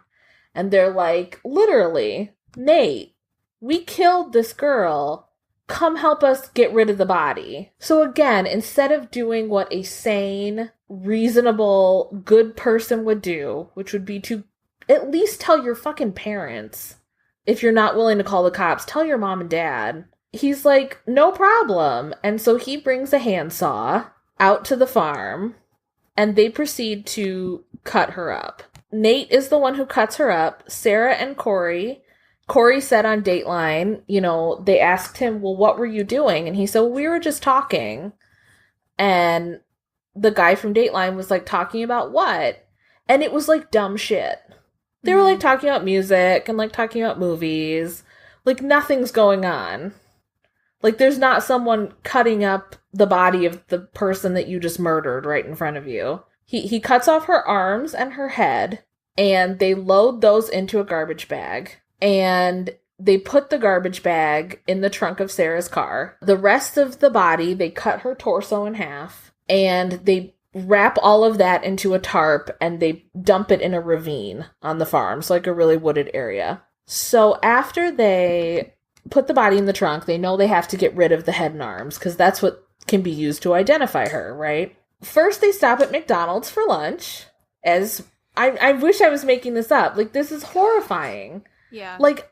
B: And they're like, literally, Nate, we killed this girl. Come help us get rid of the body. So again, instead of doing what a sane, reasonable, good person would do, which would be to at least tell your fucking parents, if you're not willing to call the cops, tell your mom and dad. He's like, no problem. And so he brings a handsaw out to the farm, and they proceed to cut her up. Nate is the one who cuts her up. Sarah and Corey said on Dateline, they asked him, well, what were you doing? And he said, well, we were just talking. And the guy from Dateline was like, talking about what? And it was like dumb shit. They were like talking about music and like talking about movies. Like nothing's going on. Like there's not someone cutting up the body of the person that you just murdered right in front of you. He cuts off her arms and her head, and they load those into a garbage bag. And they put the garbage bag in the trunk of Sarah's car. The rest of the body, they cut her torso in half, and they wrap all of that into a tarp, and they dump it in a ravine on the farm, so like a really wooded area. So after they put the body in the trunk, they know they have to get rid of the head and arms, because that's what can be used to identify her, right? First, they stop at McDonald's for lunch, as I wish I was making this up. Like, this is horrifying.
A: Yeah.
B: Like,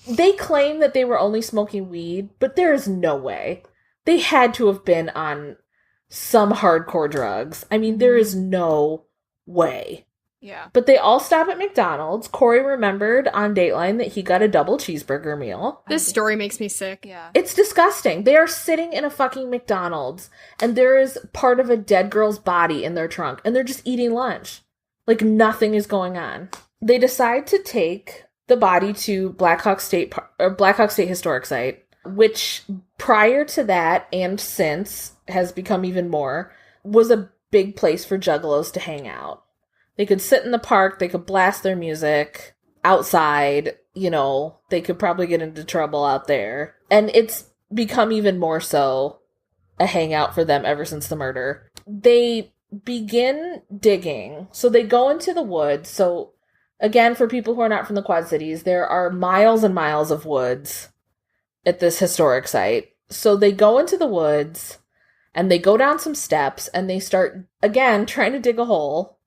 B: they claim that they were only smoking weed, but there is no way. They had to have been on some hardcore drugs. I mean, there is no way.
A: Yeah.
B: But they all stop at McDonald's. Corey remembered on Dateline that he got a double cheeseburger meal.
C: This story makes me sick.
A: Yeah.
B: It's disgusting. They are sitting in a fucking McDonald's, and there is part of a dead girl's body in their trunk, and they're just eating lunch. Like, nothing is going on. They decide to take the body to Black Hawk State Historic Site, which prior to that and since has become even more, was a big place for juggalos to hang out. They could sit in the park, they could blast their music outside, you know, they could probably get into trouble out there. And it's become even more so a hangout for them ever since the murder. They begin digging. So they go into the woods. So again, for people who are not from the Quad Cities, there are miles and miles of woods at this historic site. So they go into the woods and they go down some steps and they start, again, trying to dig a hole.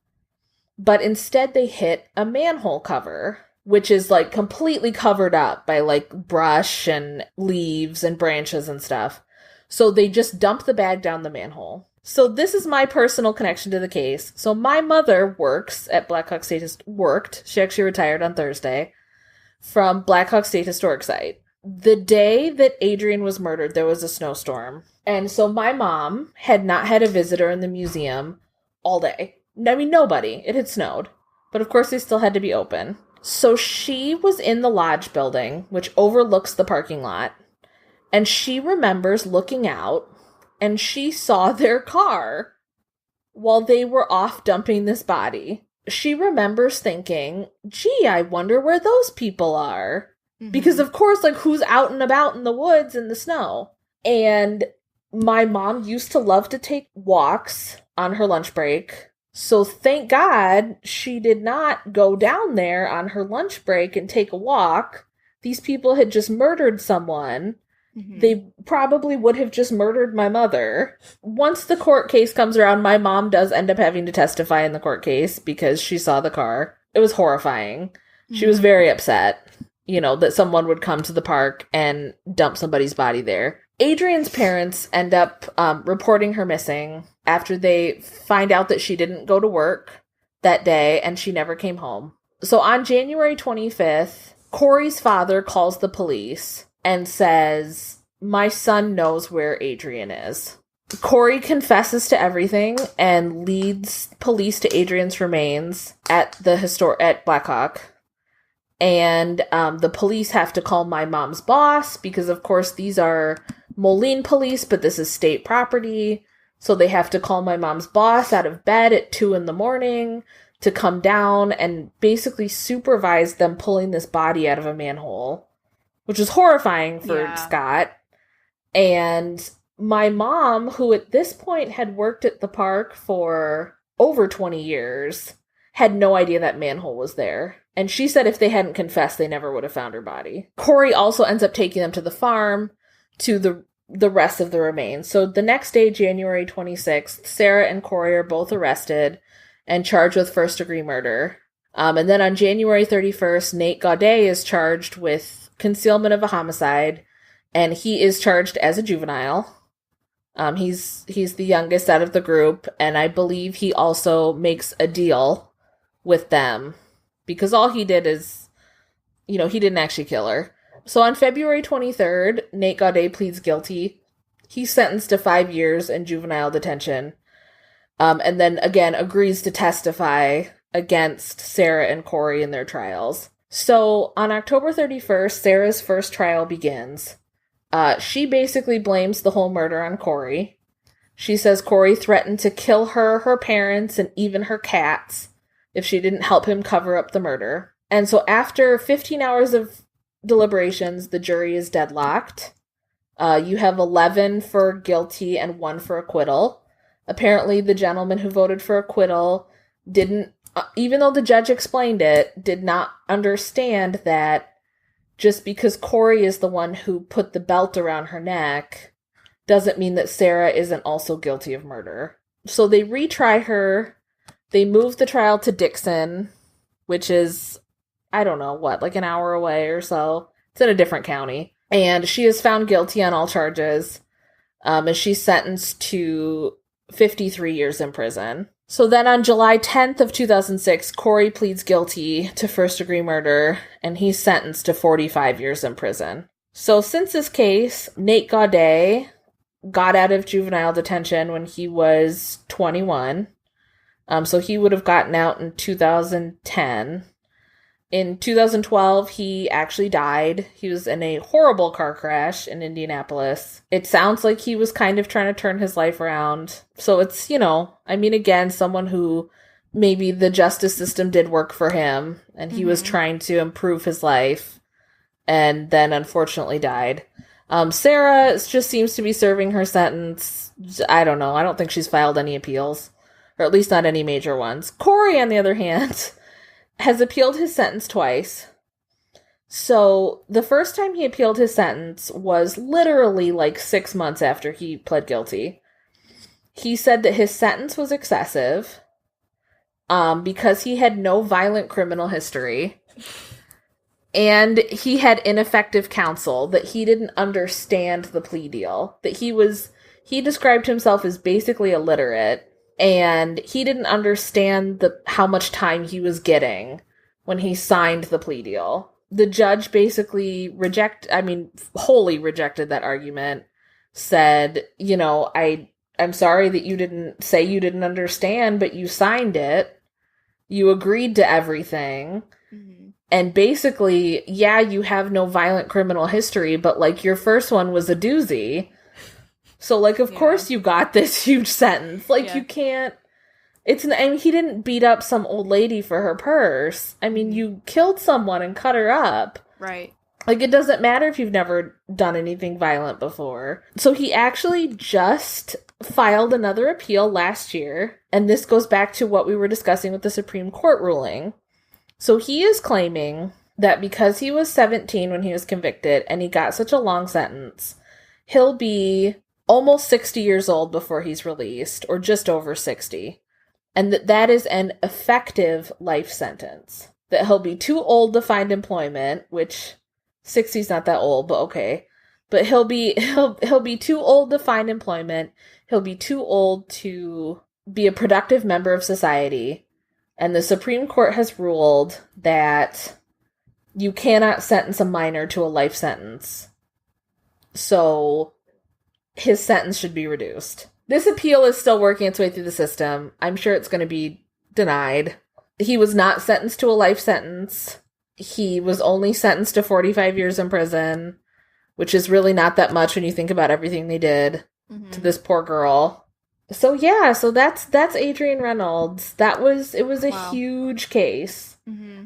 B: But instead they hit a manhole cover, which is like completely covered up by like brush and leaves and branches and stuff. So they just dump the bag down the manhole. So this is my personal connection to the case. So my mother works at Black Hawk State, she actually retired on Thursday, from Black Hawk State Historic Site. The day that Adrian was murdered, there was a snowstorm. And so my mom had not had a visitor in the museum all day. I mean, nobody. It had snowed. But of course, they still had to be open. So she was in the lodge building, which overlooks the parking lot. And she remembers looking out, and she saw their car while they were off dumping this body. She remembers thinking, gee, I wonder where those people are. Mm-hmm. Because, of course, like, who's out and about in the woods in the snow? And my mom used to love to take walks on her lunch break. So thank God she did not go down there on her lunch break and take a walk. These people had just murdered someone. Mm-hmm. They probably would have just murdered my mother. Once the court case comes around, my mom does end up having to testify in the court case because she saw the car. It was horrifying. Mm-hmm. She was very upset, you know, that someone would come to the park and dump somebody's body there. Adrian's parents end up reporting her missing after they find out that she didn't go to work that day and she never came home. So on January 25th, Corey's father calls the police and says, my son knows where Adrian is. Corey confesses to everything and leads police to Adrian's remains at Black Hawk. And the police have to call my mom's boss because, of course, these are Moline police, but this is state property. So they have to call my mom's boss out of bed at 2 a.m. to come down and basically supervise them pulling this body out of a manhole, which is horrifying for Scott. And my mom, who at this point had worked at the park for over 20 years, had no idea that manhole was there. And she said if they hadn't confessed, they never would have found her body. Corey also ends up taking them to the farm to the rest of the remains. So the next day, January 26th, Sarah and Corey are both arrested and charged with first-degree murder. And then on January 31st, Nate Gaudet is charged with concealment of a homicide, and he is charged as a juvenile. He's the youngest out of the group, and I believe he also makes a deal with them, because all he did is, you know, he didn't actually kill her. So on February 23rd, Nate Gaudet pleads guilty. He's sentenced to 5 years in juvenile detention, and then again agrees to testify against Sarah and Corey in their trials. So on October 31st, Sarah's first trial begins. She basically blames the whole murder on Corey. She says Corey threatened to kill her, her parents, and even her cats if she didn't help him cover up the murder. And so after 15 hours of deliberations, the jury is deadlocked. You have 11 for guilty and 1 for acquittal. Apparently, the gentleman who voted for acquittal didn't, even though the judge explained it, did not understand that just because Corey is the one who put the belt around her neck doesn't mean that Sarah isn't also guilty of murder. So they retry her. They move the trial to Dixon, which is, I don't know, like an hour away or so. It's in a different county. And she is found guilty on all charges. And she's sentenced to 53 years in prison. So then on July 10th of 2006, Corey pleads guilty to first-degree murder, and he's sentenced to 45 years in prison. So since this case, Nate Gaudet got out of juvenile detention when he was 21. So he would have gotten out in 2010. In 2012, he actually died. He was in a horrible car crash in Indianapolis. It sounds like he was kind of trying to turn his life around. So it's, again, someone who maybe the justice system did work for him, and he was trying to improve his life, and then unfortunately died. Sarah just seems to be serving her sentence. I don't know. I don't think she's filed any appeals, or at least not any major ones. Corey, on the other hand, has appealed his sentence twice. So the first time he appealed his sentence was literally like 6 months after he pled guilty. He said that his sentence was excessive because he had no violent criminal history. And he had ineffective counsel, that he didn't understand the plea deal, that he described himself as basically illiterate, and he didn't understand how much time he was getting when he signed the plea deal. The judge basically wholly rejected that argument, said, I'm sorry that you didn't say you didn't understand, but you signed it. You agreed to everything. And basically, yeah, you have no violent criminal history, but, your first one was a doozy. So, of course you got this huge sentence. You can't... he didn't beat up some old lady for her purse. You killed someone and cut her up.
A: Right.
B: It doesn't matter if you've never done anything violent before. So he actually just filed another appeal last year, and this goes back to what we were discussing with the Supreme Court ruling. So he is claiming that because he was 17 when he was convicted and he got such a long sentence, he'll be almost 60 years old before he's released, or just over 60. And that is an effective life sentence. That he'll be too old to find employment, which 60's not that old, but okay. But he'll be too old to find employment. He'll be too old to be a productive member of society. And the Supreme Court has ruled that you cannot sentence a minor to a life sentence. So his sentence should be reduced. This appeal is still working its way through the system. I'm sure it's going to be denied. He was not sentenced to a life sentence. He was only sentenced to 45 years in prison, which is really not that much when you think about everything they did to this poor girl. So yeah, that's Adrienne Reynolds. It was a huge case.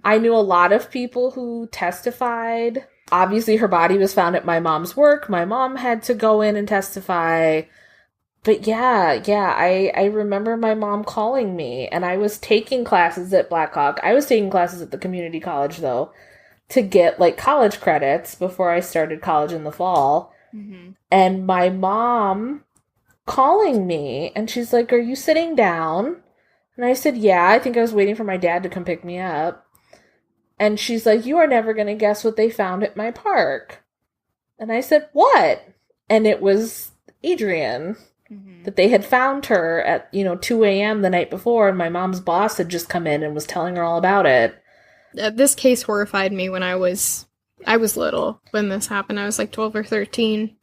B: I knew a lot of people who testified. Obviously, her body was found at my mom's work. My mom had to go in and testify. But yeah, I remember my mom calling me, and I was taking classes at Blackhawk. I was taking classes at the community college, though, to get, college credits before I started college in the fall. And my mom calling me, and she's like, "Are you sitting down?" And I said, "Yeah, I think I was waiting for my dad to come pick me up." And she's like, "You are never going to guess what they found at my park." And I said, "What?" And it was Adrienne. That they had found her at, 2 a.m. the night before, and my mom's boss had just come in and was telling her all about it.
C: This case horrified me when I was little when this happened. I was 12 or 13.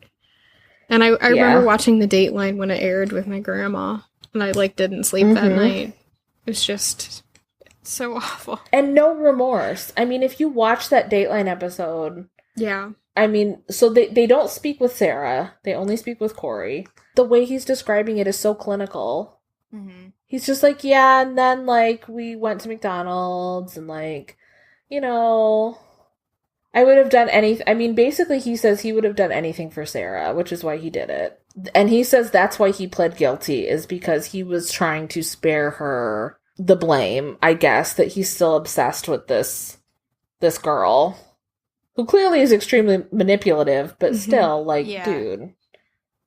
C: And I remember watching the Dateline when it aired with my grandma, and I didn't sleep that night. It was just so awful.
B: And no remorse. If you watch that Dateline episode,
C: yeah.
B: So they don't speak with Sarah. They only speak with Corey. The way he's describing it is so clinical. He's just yeah, and then, we went to McDonald's, and, I would have done anything. Basically, he says he would have done anything for Sarah, which is why he did it. And he says that's why he pled guilty, is because he was trying to spare her the blame, I guess, that he's still obsessed with this girl, who clearly is extremely manipulative, but still, dude,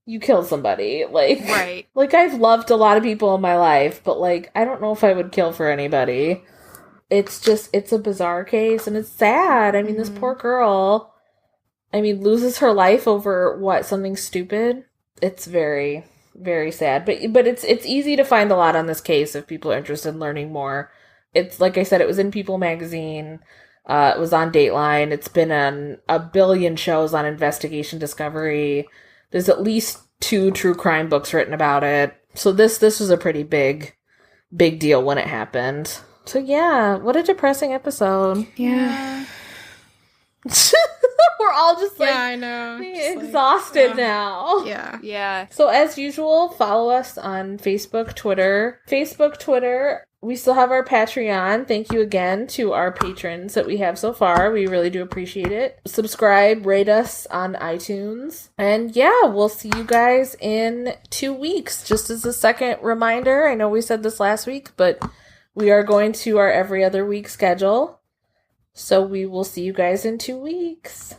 B: you killed somebody.
A: Right.
B: I've loved a lot of people in my life, but, I don't know if I would kill for anybody. It's a bizarre case, and it's sad. This poor girl, loses her life over, something stupid? It's very, very sad. But it's easy to find a lot on this case if people are interested in learning more. It's, like I said, it was in People magazine. It was on Dateline. It's been on a billion shows on Investigation Discovery. There's at least 2 true crime books written about it. So this was a pretty big deal when it happened. So yeah, what a depressing episode.
C: Yeah.
B: We're all just like,
C: I know.
B: exhausted now.
C: Yeah.
A: Yeah.
B: So as usual, follow us on Facebook, Twitter. We still have our Patreon. Thank you again to our patrons that we have so far. We really do appreciate it. Subscribe, rate us on iTunes. And yeah, we'll see you guys in 2 weeks. Just as a second reminder, I know we said this last week, but we are going to our every other week schedule. So we will see you guys in 2 weeks.